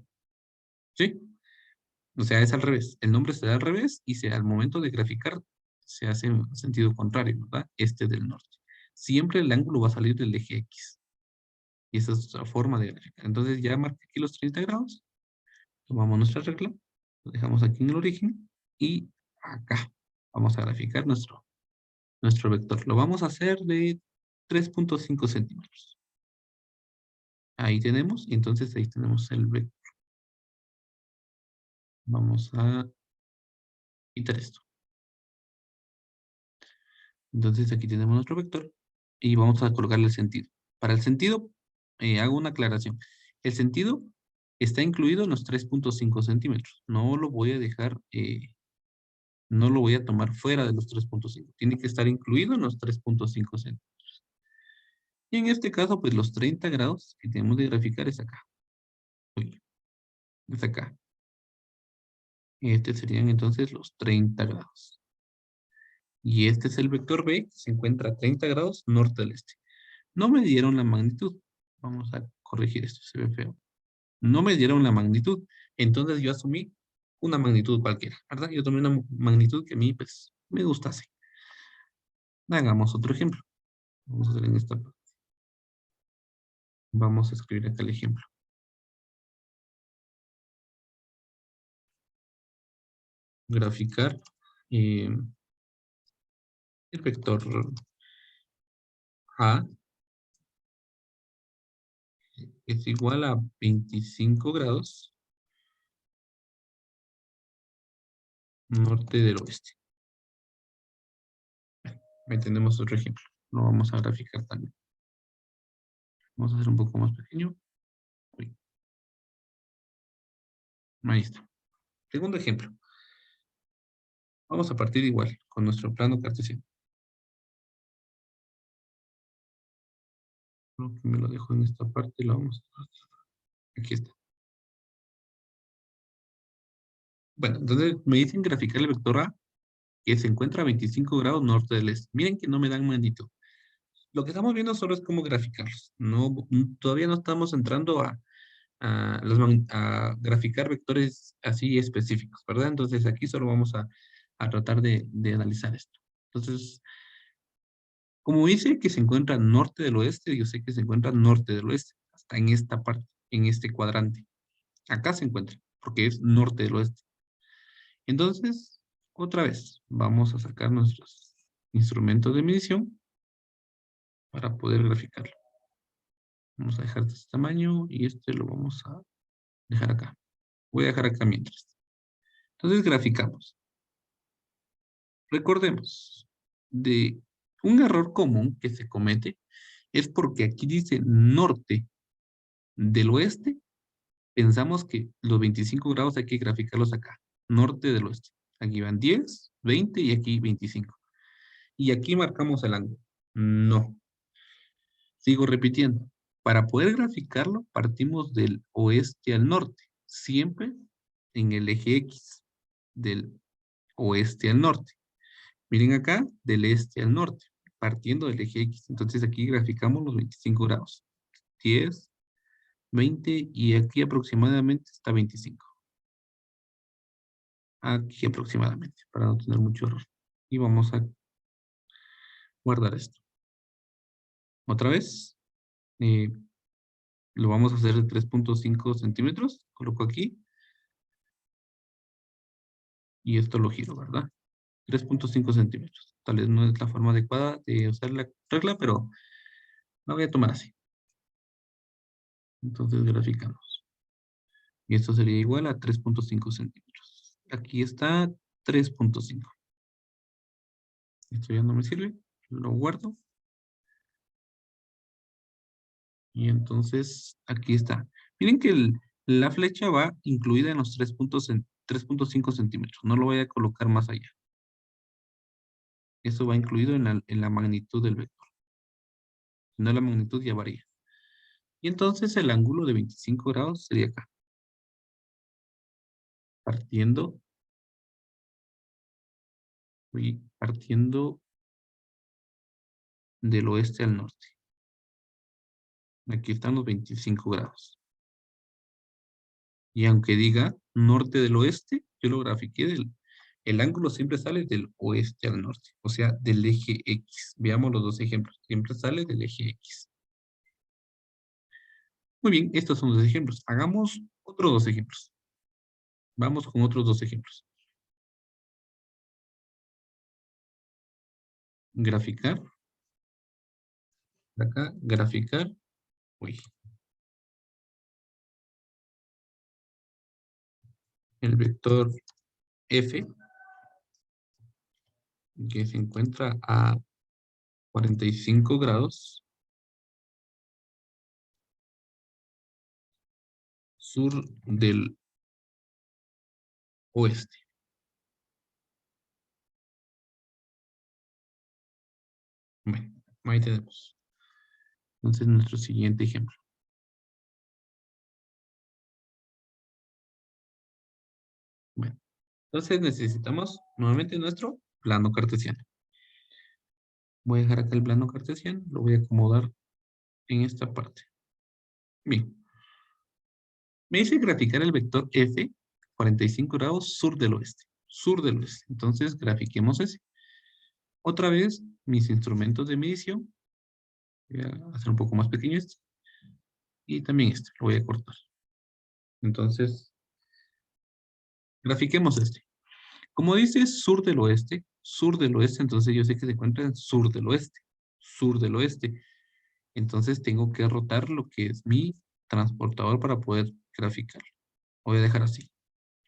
¿Sí? O sea, es al revés. El nombre se da al revés y al momento de graficar se hace en sentido contrario, ¿verdad? Este del norte. Siempre el ángulo va a salir del eje X. Y esa es otra forma de graficar. Entonces ya marqué aquí los 30 grados. Tomamos nuestra regla. Lo dejamos aquí en el origen. Y acá vamos a graficar nuestro vector. Lo vamos a hacer de 3.5 centímetros. Ahí tenemos. Y entonces ahí tenemos el vector. Vamos a quitar esto. Entonces aquí tenemos nuestro vector y vamos a colocarle el sentido. Para el sentido, hago una aclaración. El sentido está incluido en los 3.5 centímetros. No lo voy a dejar, no lo voy a tomar fuera de los 3.5. Tiene que estar incluido en los 3.5 centímetros. Y en este caso, pues los 30 grados que tenemos de graficar es acá. Uy, es acá. Este serían entonces los 30 grados. Y este es el vector B, que se encuentra a 30 grados norte del este. No me dieron la magnitud. Vamos a corregir esto, se ve feo. No me dieron la magnitud. Entonces yo asumí una magnitud cualquiera, ¿verdad? Yo tomé una magnitud que a mí, pues, me gustase. Hagamos otro ejemplo. Vamos a hacer en esta parte. Vamos a escribir acá el ejemplo. Graficar el vector A es igual a 25 grados norte del oeste. Ahí tenemos otro ejemplo. Lo vamos a graficar también. Vamos a hacer un poco más pequeño. Uy. Ahí está. Segundo ejemplo. Vamos a partir igual con nuestro plano cartesiano. Creo que me lo dejo en esta parte. Lo vamos a... Aquí está. Bueno, entonces me dicen graficar el vector A que se encuentra a 25 grados norte del este. Miren que no me dan magnitud. Lo que estamos viendo solo es cómo graficarlos. No, todavía no estamos entrando a graficar vectores así específicos, ¿verdad? Entonces aquí solo vamos a tratar de analizar esto. Entonces, como dice que se encuentra norte del oeste, yo sé que se encuentra norte del oeste, hasta en esta parte, en este cuadrante. Acá se encuentra, porque es norte del oeste. Entonces, otra vez, vamos a sacar nuestros instrumentos de medición para poder graficarlo. Vamos a dejar de este tamaño y este lo vamos a dejar acá. Voy a dejar acá mientras. Entonces graficamos. Recordemos, de un error común que se comete es porque aquí dice norte del oeste. Pensamos que los 25 grados hay que graficarlos acá. Norte del oeste. Aquí van 10, 20 y aquí 25. Y aquí marcamos el ángulo. No. Sigo repitiendo. Para poder graficarlo, partimos del oeste al norte. Siempre en el eje X. Del oeste al norte. Miren acá, del este al norte. Partiendo del eje X. Entonces aquí graficamos los 25 grados. 10, 20 y aquí aproximadamente está 25. Aquí aproximadamente, para no tener mucho error. Y vamos a guardar esto. Otra vez, lo vamos a hacer de 3.5 centímetros. Coloco aquí. Y esto lo giro, ¿verdad? 3.5 centímetros. Tal vez no es la forma adecuada de usar la regla, pero la voy a tomar así. Entonces graficamos. Y esto sería igual a 3.5 centímetros. Aquí está 3.5. Esto ya no me sirve. Lo guardo. Y entonces aquí está. Miren que la flecha va incluida en los 3.5 centímetros. No lo voy a colocar más allá. Eso va incluido en la magnitud del vector. Si no, la magnitud ya varía. Y entonces el ángulo de 25 grados sería acá, partiendo, partiendo del oeste al norte. Aquí están los 25 grados. Y aunque diga norte del oeste, yo lo grafiqué el ángulo siempre sale del oeste al norte, o sea, del eje X. Veamos los dos ejemplos. Siempre sale del eje X. Muy bien, estos son los ejemplos. Hagamos otros dos ejemplos. Vamos con otros dos ejemplos. Graficar. Acá, graficar. Uy. El vector F, que se encuentra a 45 grados sur del oeste. Bueno, ahí tenemos. Entonces, nuestro siguiente ejemplo. Bueno, entonces necesitamos nuevamente nuestro plano cartesiano. Voy a dejar acá el plano cartesiano, lo voy a acomodar en esta parte. Bien, me dice graficar el vector F, 45 grados sur del oeste. Sur del oeste. Entonces, grafiquemos ese. Otra vez, mis instrumentos de medición. Voy a hacer un poco más pequeño este. Y también este, lo voy a cortar. Entonces, grafiquemos este. Como dice sur del oeste, entonces yo sé que se encuentra en sur del oeste. Sur del oeste. Entonces tengo que rotar lo que es mi transportador para poder graficar. Lo voy a dejar así.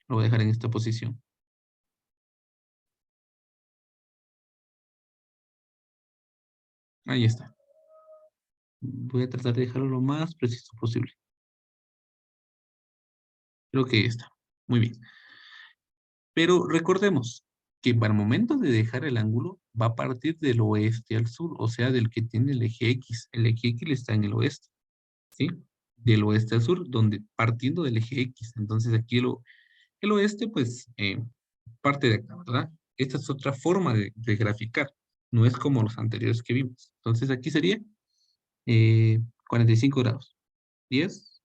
Lo voy a dejar en esta posición. Ahí está. Voy a tratar de dejarlo lo más preciso posible. Creo que ahí está. Muy bien. Pero recordemos que para el momento de dejar el ángulo va a partir del oeste al sur, o sea, del que tiene el eje X. El eje X está en el oeste, ¿sí? Del oeste al sur, donde partiendo del eje X. Entonces aquí el oeste, pues, parte de acá, ¿verdad? Esta es otra forma de graficar. No es como los anteriores que vimos. Entonces aquí sería 45 grados. 10,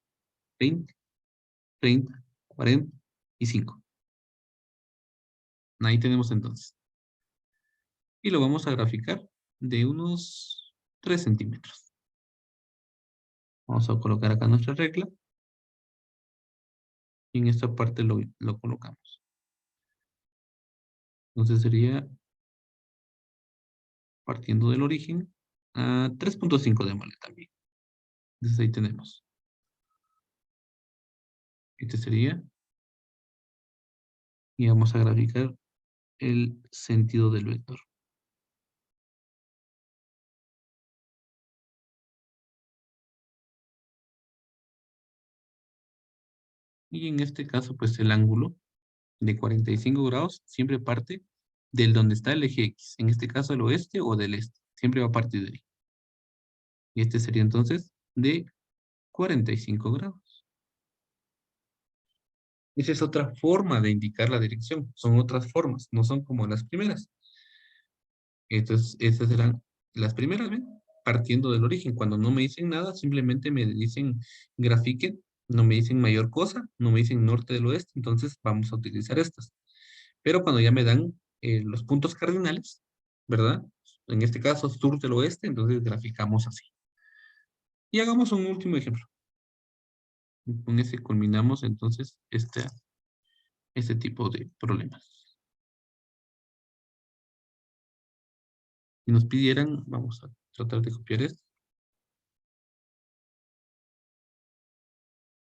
20, 30, 40 y 5. Ahí tenemos entonces. Y lo vamos a graficar de unos 3 centímetros. Vamos a colocar acá nuestra regla. Y en esta parte lo colocamos. Entonces sería partiendo del origen a 3.5 de mole también. Entonces ahí tenemos. Este sería. Y vamos a graficar el sentido del vector. Y en este caso, pues el ángulo de 45 grados siempre parte del donde está el eje X. En este caso, el oeste o del este. Siempre va a partir de ahí. Y este sería entonces de 45 grados. Esa es otra forma de indicar la dirección. Son otras formas, no son como las primeras. Estas serán las primeras, ¿ven? Partiendo del origen. Cuando no me dicen nada, simplemente me dicen grafiquen, no me dicen mayor cosa, no me dicen norte del oeste, entonces vamos a utilizar estas. Pero cuando ya me dan los puntos cardinales, ¿verdad? En este caso, sur del oeste, entonces graficamos así. Y hagamos un último ejemplo. Con ese culminamos entonces este tipo de problemas. Si nos pidieran, vamos a tratar de copiar esto.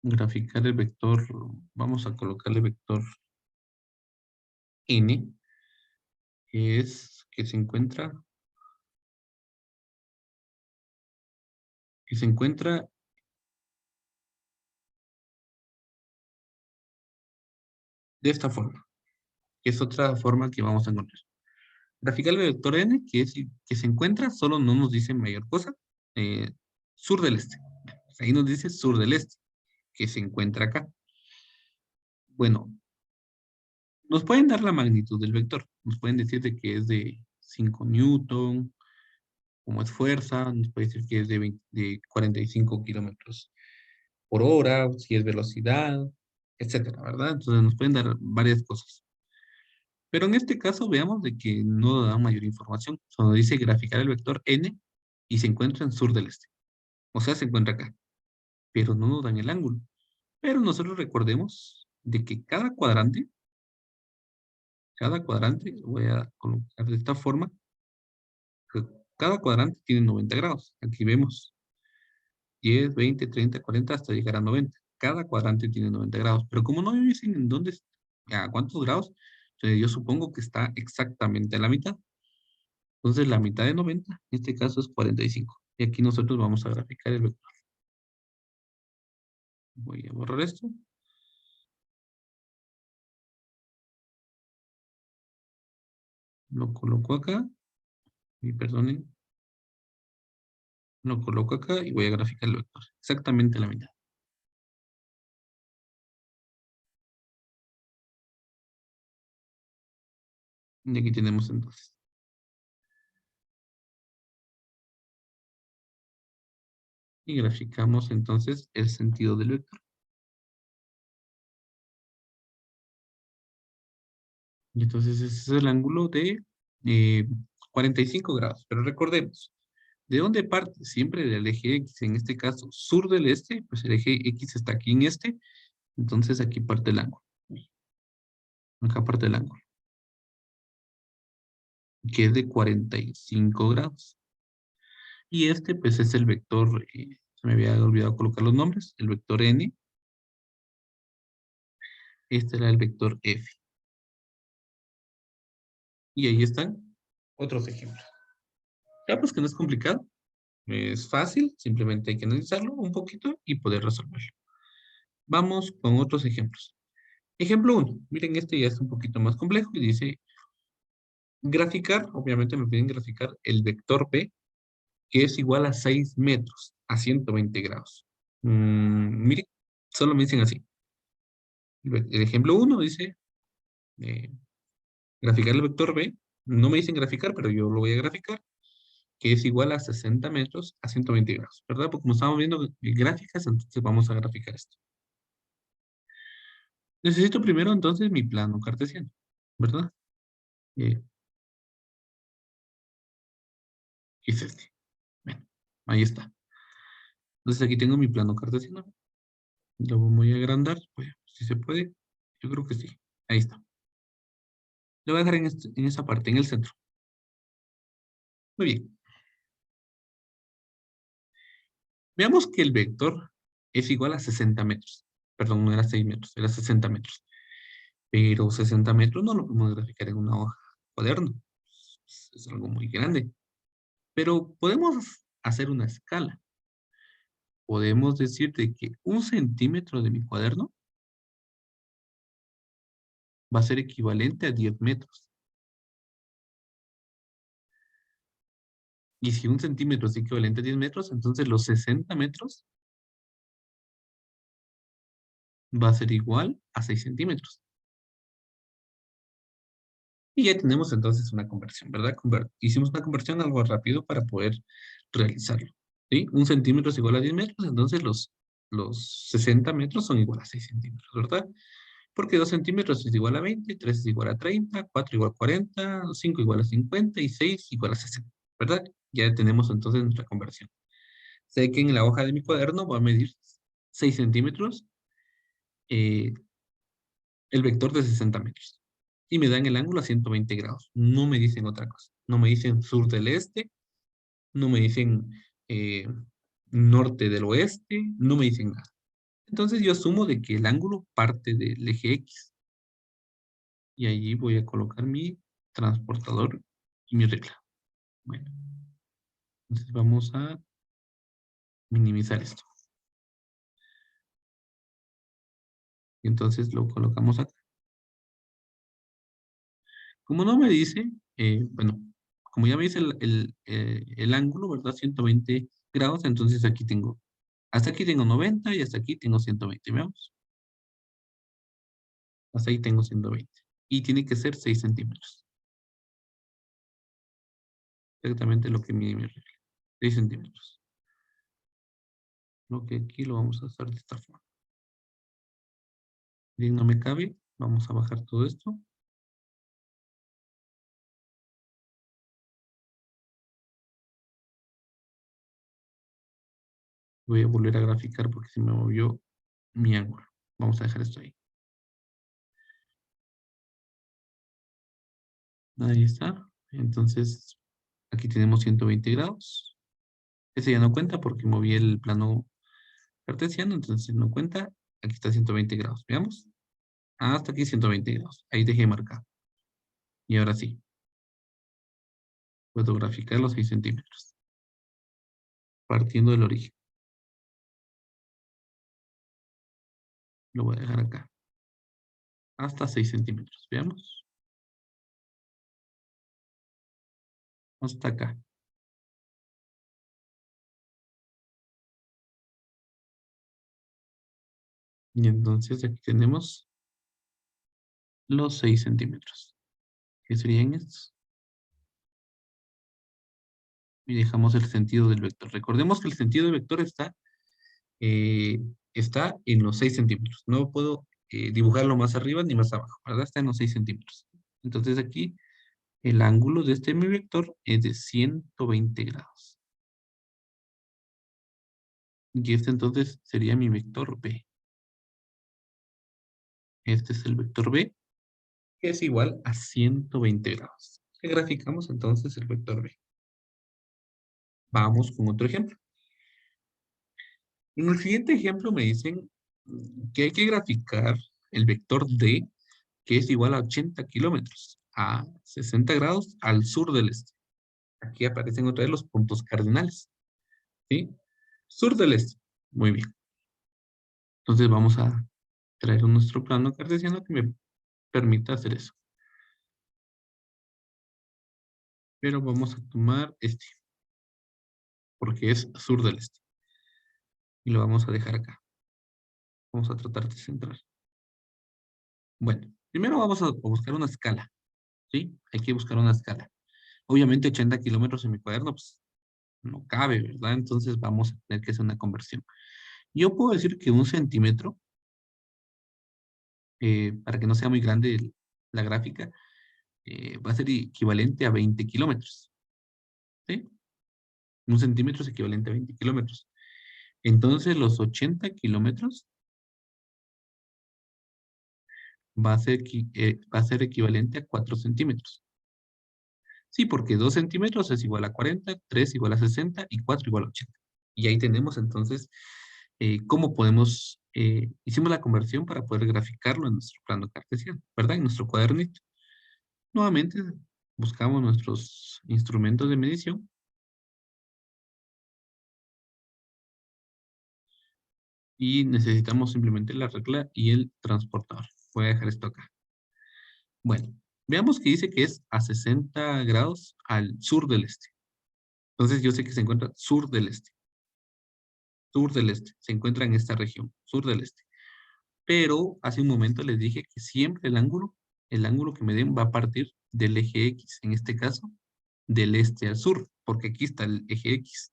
Graficar el vector, vamos a colocarle vector n, que se encuentra de esta forma, que es otra forma que vamos a encontrar. Graficar el vector n, que se encuentra, solo no nos dice mayor cosa. eh, Sur del este. Pues ahí nos dice sur del este, que se encuentra acá. Bueno, nos pueden dar la magnitud del vector. Nos pueden decir de que es de 5 newton, como es fuerza, nos puede decir que es de 45 kilómetros por hora, si es velocidad, etcétera, ¿verdad? Entonces nos pueden dar varias cosas. Pero en este caso veamos de que no nos da mayor información. Solo dice graficar el vector n y se encuentra en sur del este. O sea, se encuentra acá, pero no nos dan el ángulo. Pero nosotros recordemos de que cada cuadrante, voy a colocar de esta forma, que cada cuadrante tiene 90 grados. Aquí vemos 10, 20, 30, 40 hasta llegar a 90. Cada cuadrante tiene 90 grados. Pero como no me dicen en dónde, a cuántos grados, entonces yo supongo que está exactamente a la mitad. Entonces la mitad de 90, en este caso es 45. Y aquí nosotros vamos a graficar el vector. Voy a borrar esto. Lo coloco acá. Y perdonen. Lo coloco acá y voy a graficar el vector. Exactamente a la mitad. Y aquí tenemos entonces. Y graficamos entonces el sentido del vector. Y entonces ese es el ángulo de eh, 45 grados. Pero recordemos, ¿de dónde parte? Siempre del eje X, en este caso sur del este, pues el eje X está aquí en este, entonces aquí parte el ángulo. Acá parte el ángulo, que es de 45 grados. Y este pues es el vector, se me había olvidado colocar los nombres, el vector n, este era el vector f. Y ahí están otros ejemplos. Ya pues que no es complicado, es fácil, simplemente hay que analizarlo un poquito y poder resolverlo. Vamos con otros ejemplos. Ejemplo uno, miren este ya es un poquito más complejo y dice graficar, obviamente me piden graficar el vector b, que es igual a 6 metros a 120 grados. Miren, solo me dicen así. El ejemplo uno dice eh, graficar el vector b, no me dicen graficar, pero yo lo voy a graficar, que es igual a 60 metros a 120 grados, ¿verdad? Porque como estamos viendo gráficas, entonces vamos a graficar esto. Necesito primero entonces mi plano cartesiano, ¿verdad? Eh, es este. Bueno, ahí está. Entonces aquí tengo mi plano cartesiano. Lo voy a agrandar, pues, si se puede. Yo creo que sí. Ahí está. Lo voy a dejar en esa parte, en el centro. Muy bien. Veamos que el vector es igual a 60 metros. Perdón, no era 6 metros, era 60 metros. Pero 60 metros no lo podemos graficar en una hoja de cuaderno. Es algo muy grande. Pero podemos hacer una escala. Podemos decirte que 1 centímetro de mi cuaderno va a ser equivalente a 10 metros. Y si 1 centímetro es equivalente a 10 metros, entonces los 60 metros va a ser igual a 6 centímetros. Y ya tenemos entonces una conversión, ¿verdad? Hicimos una conversión algo rápido para poder realizarlo. ¿Sí? 1 centímetro es igual a 10 metros, entonces los 60 metros son igual a 6 centímetros, ¿verdad? Porque 2 centímetros es igual a 20, 3 es igual a 30, 4 igual a 40, 5 igual a 50 y 6 igual a 60, ¿verdad? Ya tenemos entonces nuestra conversión. Sé que en la hoja de mi cuaderno va a medir 6 centímetros eh, el vector de 60 metros. Y me dan el ángulo a 120 grados. No me dicen otra cosa. No me dicen sur del este, no me dicen eh, norte del oeste, no me dicen nada. Entonces yo asumo de que el ángulo parte del eje X. Y allí voy a colocar mi transportador y mi regla. Bueno, entonces vamos a minimizar esto. Y entonces lo colocamos acá. Como no me dice, Bueno, como ya veis el ángulo, ¿verdad? 120 grados, entonces aquí tengo, hasta aquí tengo 90 y hasta aquí tengo 120, veamos. Hasta ahí tengo 120. Y tiene que ser 6 centímetros. Exactamente lo que mide mi regla. 6 centímetros. Lo que aquí lo vamos a hacer de esta forma. Bien, no me cabe. Vamos a bajar todo esto. Voy a volver a graficar porque se me movió mi ángulo. Vamos a dejar esto ahí. Ahí está. Entonces, aquí tenemos 120 grados. Ese ya no cuenta porque moví el plano cartesiano, entonces no cuenta. Aquí está 120 grados. Veamos. Hasta aquí 120 grados. Ahí dejé marcado. Y ahora sí, puedo graficar los 6 centímetros. Partiendo del origen. Lo voy a dejar acá. Hasta 6 centímetros. Veamos. Hasta acá. Y entonces aquí tenemos los 6 centímetros. ¿Qué serían estos? Y dejamos el sentido del vector. Recordemos que el sentido del vector eh, está en los 6 centímetros. No puedo dibujarlo más arriba ni más abajo, ¿verdad? Está en los 6 centímetros. Entonces aquí el ángulo de este mi vector es de 120 grados. Y este entonces sería mi vector B. Este es el vector B, que es igual a 120 grados. ¿Qué graficamos entonces el vector B? Vamos con otro ejemplo. En el siguiente ejemplo me dicen que hay que graficar el vector D, que es igual a 80 kilómetros, a 60 grados al sur del este. Aquí aparecen otra vez los puntos cardinales. ¿Sí? Sur del este. Muy bien. Entonces vamos a traer nuestro plano cartesiano que me permita hacer eso. Pero vamos a tomar este, porque es sur del este. Y lo vamos a dejar acá. Vamos a tratar de centrar. Bueno, primero vamos a buscar una escala. ¿Sí? Hay que buscar una escala. Obviamente 80 kilómetros en mi cuaderno, pues no cabe, ¿verdad? Entonces vamos a tener que hacer una conversión. Yo puedo decir que 1 centímetro, para que no sea muy grande la gráfica, va a ser equivalente a 20 kilómetros. ¿Sí? 1 centímetro es equivalente a 20 kilómetros. Entonces los 80 kilómetros va a ser equivalente a 4 centímetros. Sí, porque 2 centímetros es igual a 40, 3 igual a 60 y 4 igual a 80. Y ahí tenemos entonces cómo podemos, hicimos la conversión para poder graficarlo en nuestro plano cartesiano, ¿verdad? En nuestro cuadernito. Nuevamente buscamos nuestros instrumentos de medición y necesitamos simplemente la regla y el transportador. Voy a dejar esto acá. Bueno, veamos que dice que es a 60 grados al sur del este. Entonces yo sé que se encuentra sur del este. Sur del este. Se encuentra en esta región, sur del este. Pero hace un momento les dije que siempre el ángulo que me den va a partir del eje X. En este caso, del este al sur, porque aquí está el eje X.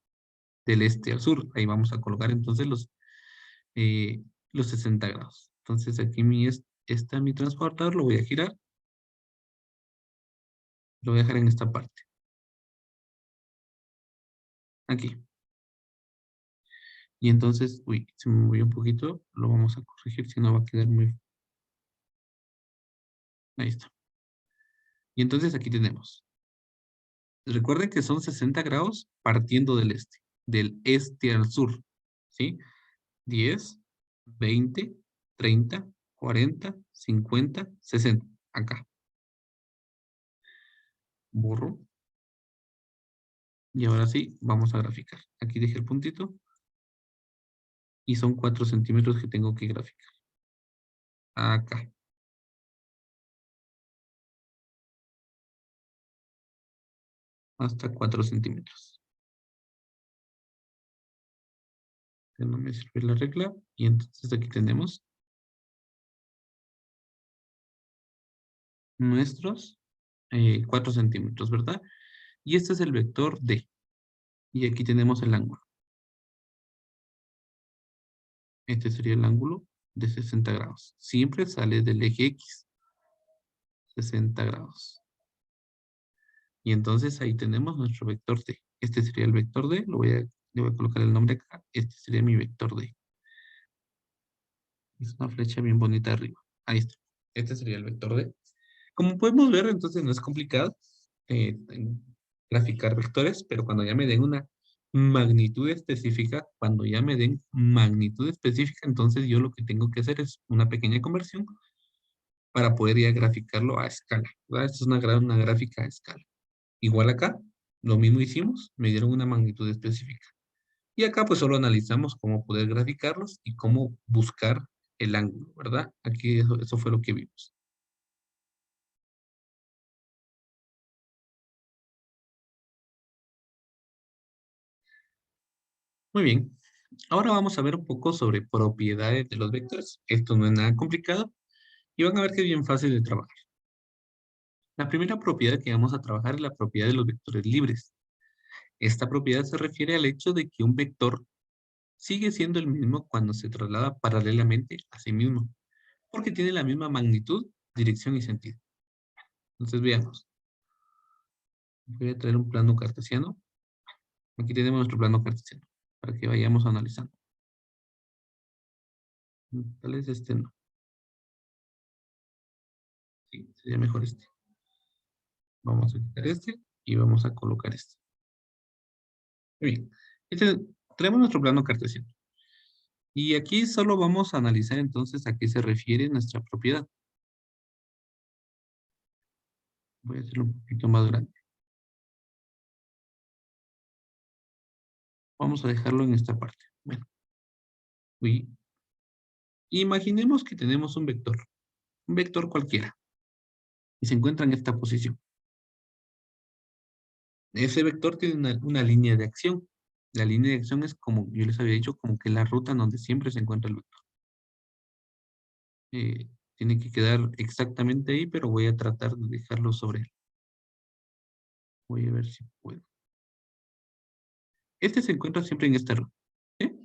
Del este al sur. Ahí vamos a colocar entonces los 60 grados. Entonces aquí está mi transportador, lo voy a girar. Lo voy a dejar en esta parte. Aquí. Y entonces, uy, se me movió un poquito, lo vamos a corregir, si no va a quedar muy... Ahí está. Y entonces aquí tenemos. Recuerden que son 60 grados partiendo del este al sur, ¿sí? 10, 20, 30, 40, 50, 60. Acá. Borro. Y ahora sí, vamos a graficar. Aquí dejé el puntito. Y son 4 centímetros que tengo que graficar. Acá. hasta 4 centímetros. Ya no me sirve la regla. Y entonces aquí tenemos nuestros 4 centímetros, ¿verdad? Y este es el vector D. Y aquí tenemos el ángulo. Este sería el ángulo de 60 grados. Siempre sale del eje X, 60 grados. Y entonces ahí tenemos nuestro vector D. Este sería el vector D. Le voy a colocar el nombre acá. Este sería mi vector D. Es una flecha bien bonita arriba. Ahí está. Este sería el vector D. Como podemos ver, entonces no es complicado graficar vectores, pero cuando ya me den una magnitud específica, entonces yo lo que tengo que hacer es una pequeña conversión para poder ya graficarlo a escala, ¿verdad? Esta es una gráfica a escala. Igual acá, lo mismo hicimos, me dieron una magnitud específica. Y acá pues solo analizamos cómo poder graficarlos y cómo buscar el ángulo, ¿verdad? Aquí eso fue lo que vimos. Muy bien. Ahora vamos a ver un poco sobre propiedades de los vectores. Esto no es nada complicado y van a ver que es bien fácil de trabajar. La primera propiedad que vamos a trabajar es la propiedad de los vectores libres. Esta propiedad se refiere al hecho de que un vector sigue siendo el mismo cuando se traslada paralelamente a sí mismo, porque tiene la misma magnitud, dirección y sentido. Entonces veamos. Voy a traer un plano cartesiano. Aquí tenemos nuestro plano cartesiano, para que vayamos analizando. Tal vez este no. Sí, sería mejor este. Vamos a quitar este y vamos a colocar este. Muy bien. Tenemos nuestro plano cartesiano. Y aquí solo vamos a analizar entonces a qué se refiere nuestra propiedad. Voy a hacerlo un poquito más grande. Vamos a dejarlo en esta parte. Bueno, uy. Imaginemos que tenemos un vector cualquiera, y se encuentra en esta posición. Ese vector tiene una línea de acción. La línea de acción es como yo les había dicho, como que la ruta en donde siempre se encuentra el vector. Tiene que quedar exactamente ahí, pero voy a tratar de dejarlo sobre él. Voy a ver si puedo. Este se encuentra siempre en esta ruta. ¿Sí?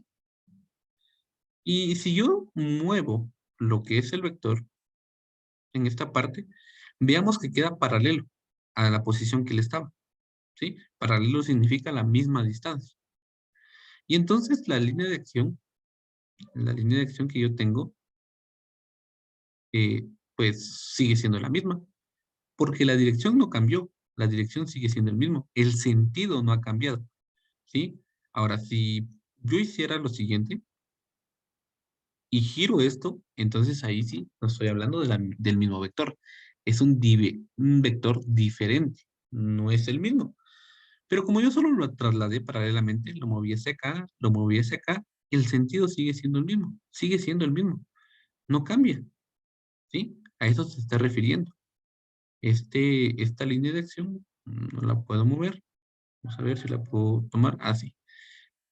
Y si yo muevo lo que es el vector en esta parte, veamos que queda paralelo a la posición que él estaba. ¿Sí? Paralelo significa la misma distancia. Y entonces la línea de acción que yo tengo, pues sigue siendo la misma. Porque la dirección no cambió, la dirección sigue siendo el mismo, el sentido no ha cambiado, ¿sí? Ahora, si yo hiciera lo siguiente y giro esto, entonces ahí sí, no estoy hablando del mismo vector. Es un vector diferente, no es el mismo. Pero como yo solo lo trasladé paralelamente, lo moví hacia acá, lo moví hacia acá, el sentido sigue siendo el mismo, sigue siendo el mismo, no cambia, ¿sí? A eso se está refiriendo. Esta línea de acción no la puedo mover. Vamos a ver si la puedo tomar. Así.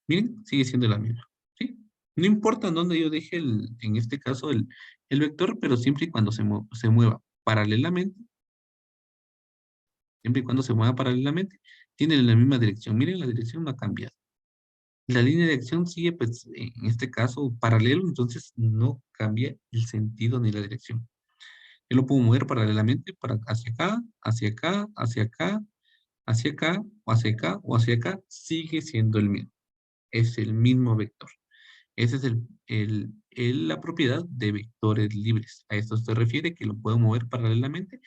Miren, sigue siendo la misma. ¿Sí? No importa en dónde yo deje, en este caso, el vector, pero siempre y cuando se mueva paralelamente, siempre y cuando se mueva paralelamente, tienen la misma dirección. Miren, la dirección no ha cambiado. La línea de acción sigue, pues, en este caso, paralelo, entonces no cambia el sentido ni la dirección. Yo lo puedo mover paralelamente hacia acá, hacia acá, hacia acá, hacia acá, o hacia acá, o hacia acá, sigue siendo el mismo. Es el mismo vector. Esa es la propiedad de vectores libres. A esto se refiere que lo puedo mover paralelamente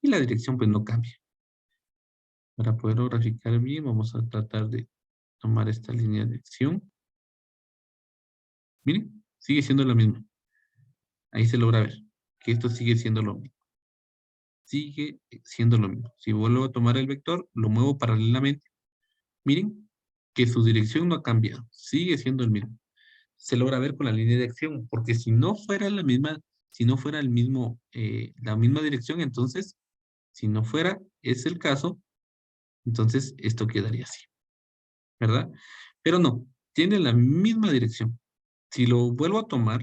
y la dirección pues no cambia. Para poderlo graficar bien, vamos a tratar de tomar esta línea de acción. Miren, sigue siendo lo mismo. Ahí se logra ver que esto sigue siendo lo mismo. Sigue siendo lo mismo. Si vuelvo a tomar el vector, lo muevo paralelamente. Miren que su dirección no ha cambiado. Sigue siendo el mismo. Se logra ver con la línea de acción, porque si no fuera la misma, si no fuera el mismo, la misma dirección, entonces, si no fuera, es el caso, Entonces, esto quedaría así, ¿verdad? Pero no, tiene la misma dirección. Si lo vuelvo a tomar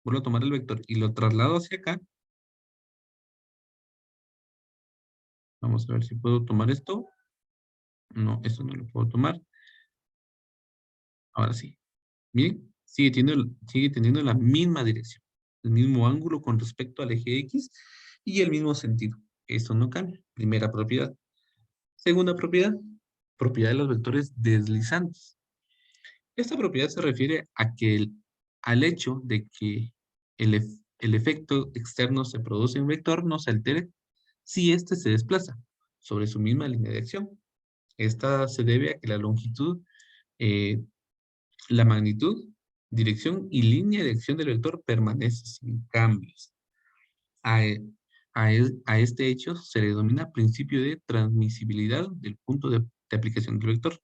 el vector y lo traslado hacia acá, vamos a ver si puedo tomar esto. No, esto no lo puedo tomar. Ahora sí. Bien, sigue teniendo la misma dirección, el mismo ángulo con respecto al eje X y el mismo sentido. Esto no cambia. Primera propiedad. Segunda propiedad, propiedad de los vectores deslizantes. Esta propiedad se refiere a que al hecho de que el efecto externo se produce en un vector no se altere si éste se desplaza sobre su misma línea de acción. Esta se debe a que la longitud, eh, la magnitud, dirección y línea de acción del vector permanece sin cambios. A, e- a este hecho se le denomina principio de transmisibilidad del punto de aplicación del vector.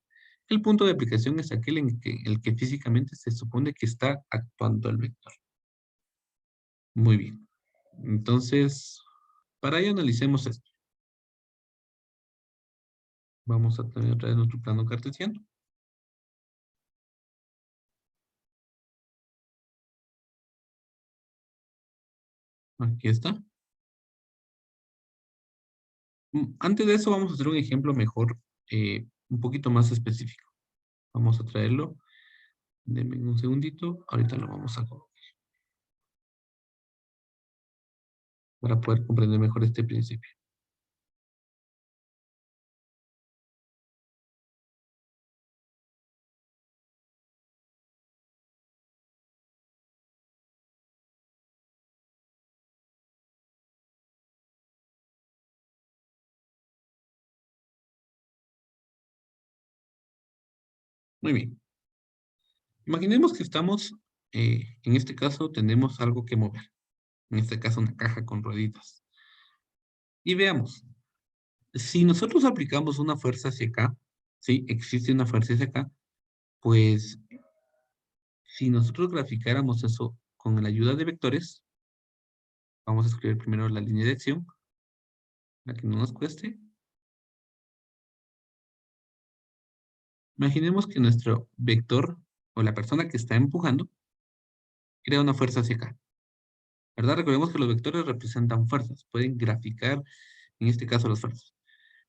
El punto de aplicación es aquel en el que físicamente se supone que está actuando el vector. Muy bien. Entonces, para ello analicemos esto. Vamos a tener otra vez nuestro plano cartesiano. Aquí está. Antes de eso vamos a hacer un ejemplo mejor, un poquito más específico. Vamos a traerlo. Denme un segundito. Ahorita lo vamos a colocar para poder comprender mejor este principio. Muy bien. Imaginemos que estamos, en este caso tenemos algo que mover. En este caso una caja con rueditas. Y veamos, si nosotros aplicamos una fuerza hacia acá, sí, existe una fuerza hacia acá, pues si nosotros graficáramos eso con la ayuda de vectores, vamos a escribir primero la línea de acción, para que no nos cueste. Imaginemos que nuestro vector o la persona que está empujando crea una fuerza hacia acá, ¿verdad? Recordemos que los vectores representan fuerzas, pueden graficar, en este caso, las fuerzas.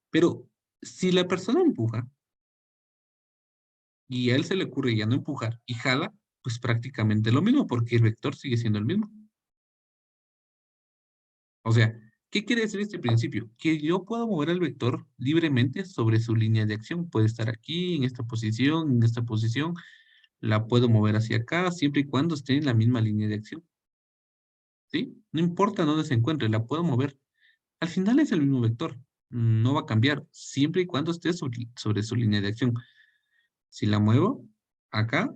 Pero si la persona empuja y a él se le ocurre ya no empujar y jala, pues prácticamente lo mismo, porque el vector sigue siendo el mismo. O sea, ¿qué quiere decir este principio? Que yo puedo mover el vector libremente sobre su línea de acción. Puede estar aquí, en esta posición, la puedo mover hacia acá, siempre y cuando esté en la misma línea de acción, ¿sí? No importa dónde se encuentre, la puedo mover. Al final es el mismo vector, no va a cambiar, siempre y cuando esté sobre su línea de acción. Si la muevo acá,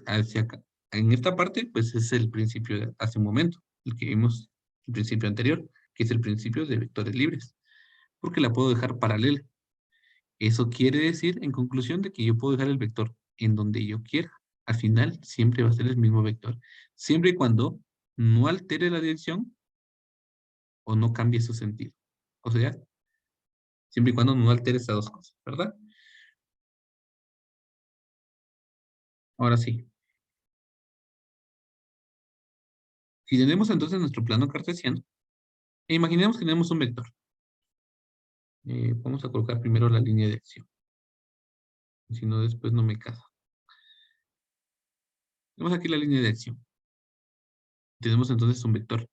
hacia acá, en esta parte, pues es el principio de hace un momento, el que vimos, el principio anterior, que es el principio de vectores libres, porque la puedo dejar paralela. Eso quiere decir, en conclusión, de que yo puedo dejar el vector en donde yo quiera. Al final, siempre va a ser el mismo vector, siempre y cuando no altere la dirección o no cambie su sentido. O sea, siempre y cuando no altere esas dos cosas, ¿verdad? Ahora sí, si tenemos entonces nuestro plano cartesiano, e imaginemos que tenemos un vector. Vamos a colocar primero la línea de acción, si no después no me casa. Tenemos aquí la línea de acción. Tenemos entonces un vector,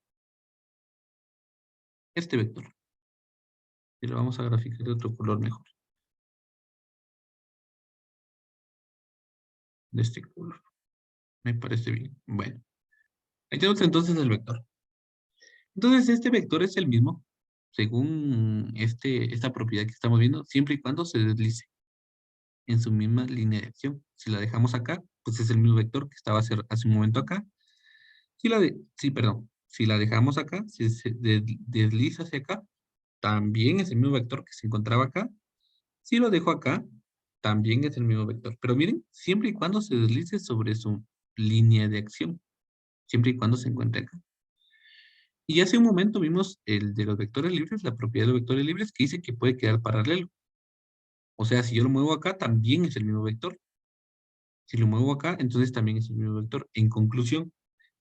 este vector, y lo vamos a graficar de otro color mejor, de este color. Me parece bien. Bueno, ahí tenemos entonces el vector. Entonces, este vector es el mismo, según esta propiedad que estamos viendo, siempre y cuando se deslice en su misma línea de acción. Si la dejamos acá, pues es el mismo vector que estaba hace un momento acá. Perdón, si la dejamos acá, si se desliza hacia acá, también es el mismo vector que se encontraba acá. Si lo dejo acá, también es el mismo vector. Pero miren, siempre y cuando se deslice sobre su línea de acción, siempre y cuando se encuentre acá. Y hace un momento vimos el de los vectores libres, la propiedad de los vectores libres, que dice que puede quedar paralelo. O sea, si yo lo muevo acá, también es el mismo vector. Si lo muevo acá, entonces también es el mismo vector. En conclusión,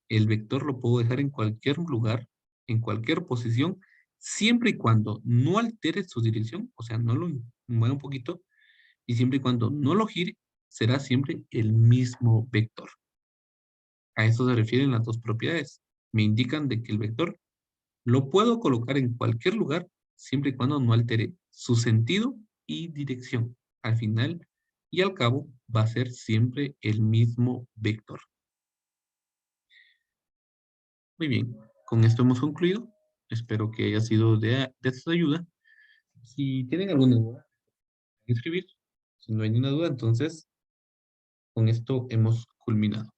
el vector lo puedo dejar en cualquier lugar, en cualquier posición, siempre y cuando no altere su dirección, o sea, no lo mueva un poquito, y siempre y cuando no lo gire, será siempre el mismo vector. A eso se refieren las dos propiedades. Me indican de que el vector lo puedo colocar en cualquier lugar, siempre y cuando no altere su sentido y dirección. Al final y al cabo, va a ser siempre el mismo vector. Muy bien, con esto hemos concluido. Espero que haya sido de su ayuda. Si tienen alguna duda, escribir. Si no hay ninguna duda, entonces con esto hemos culminado.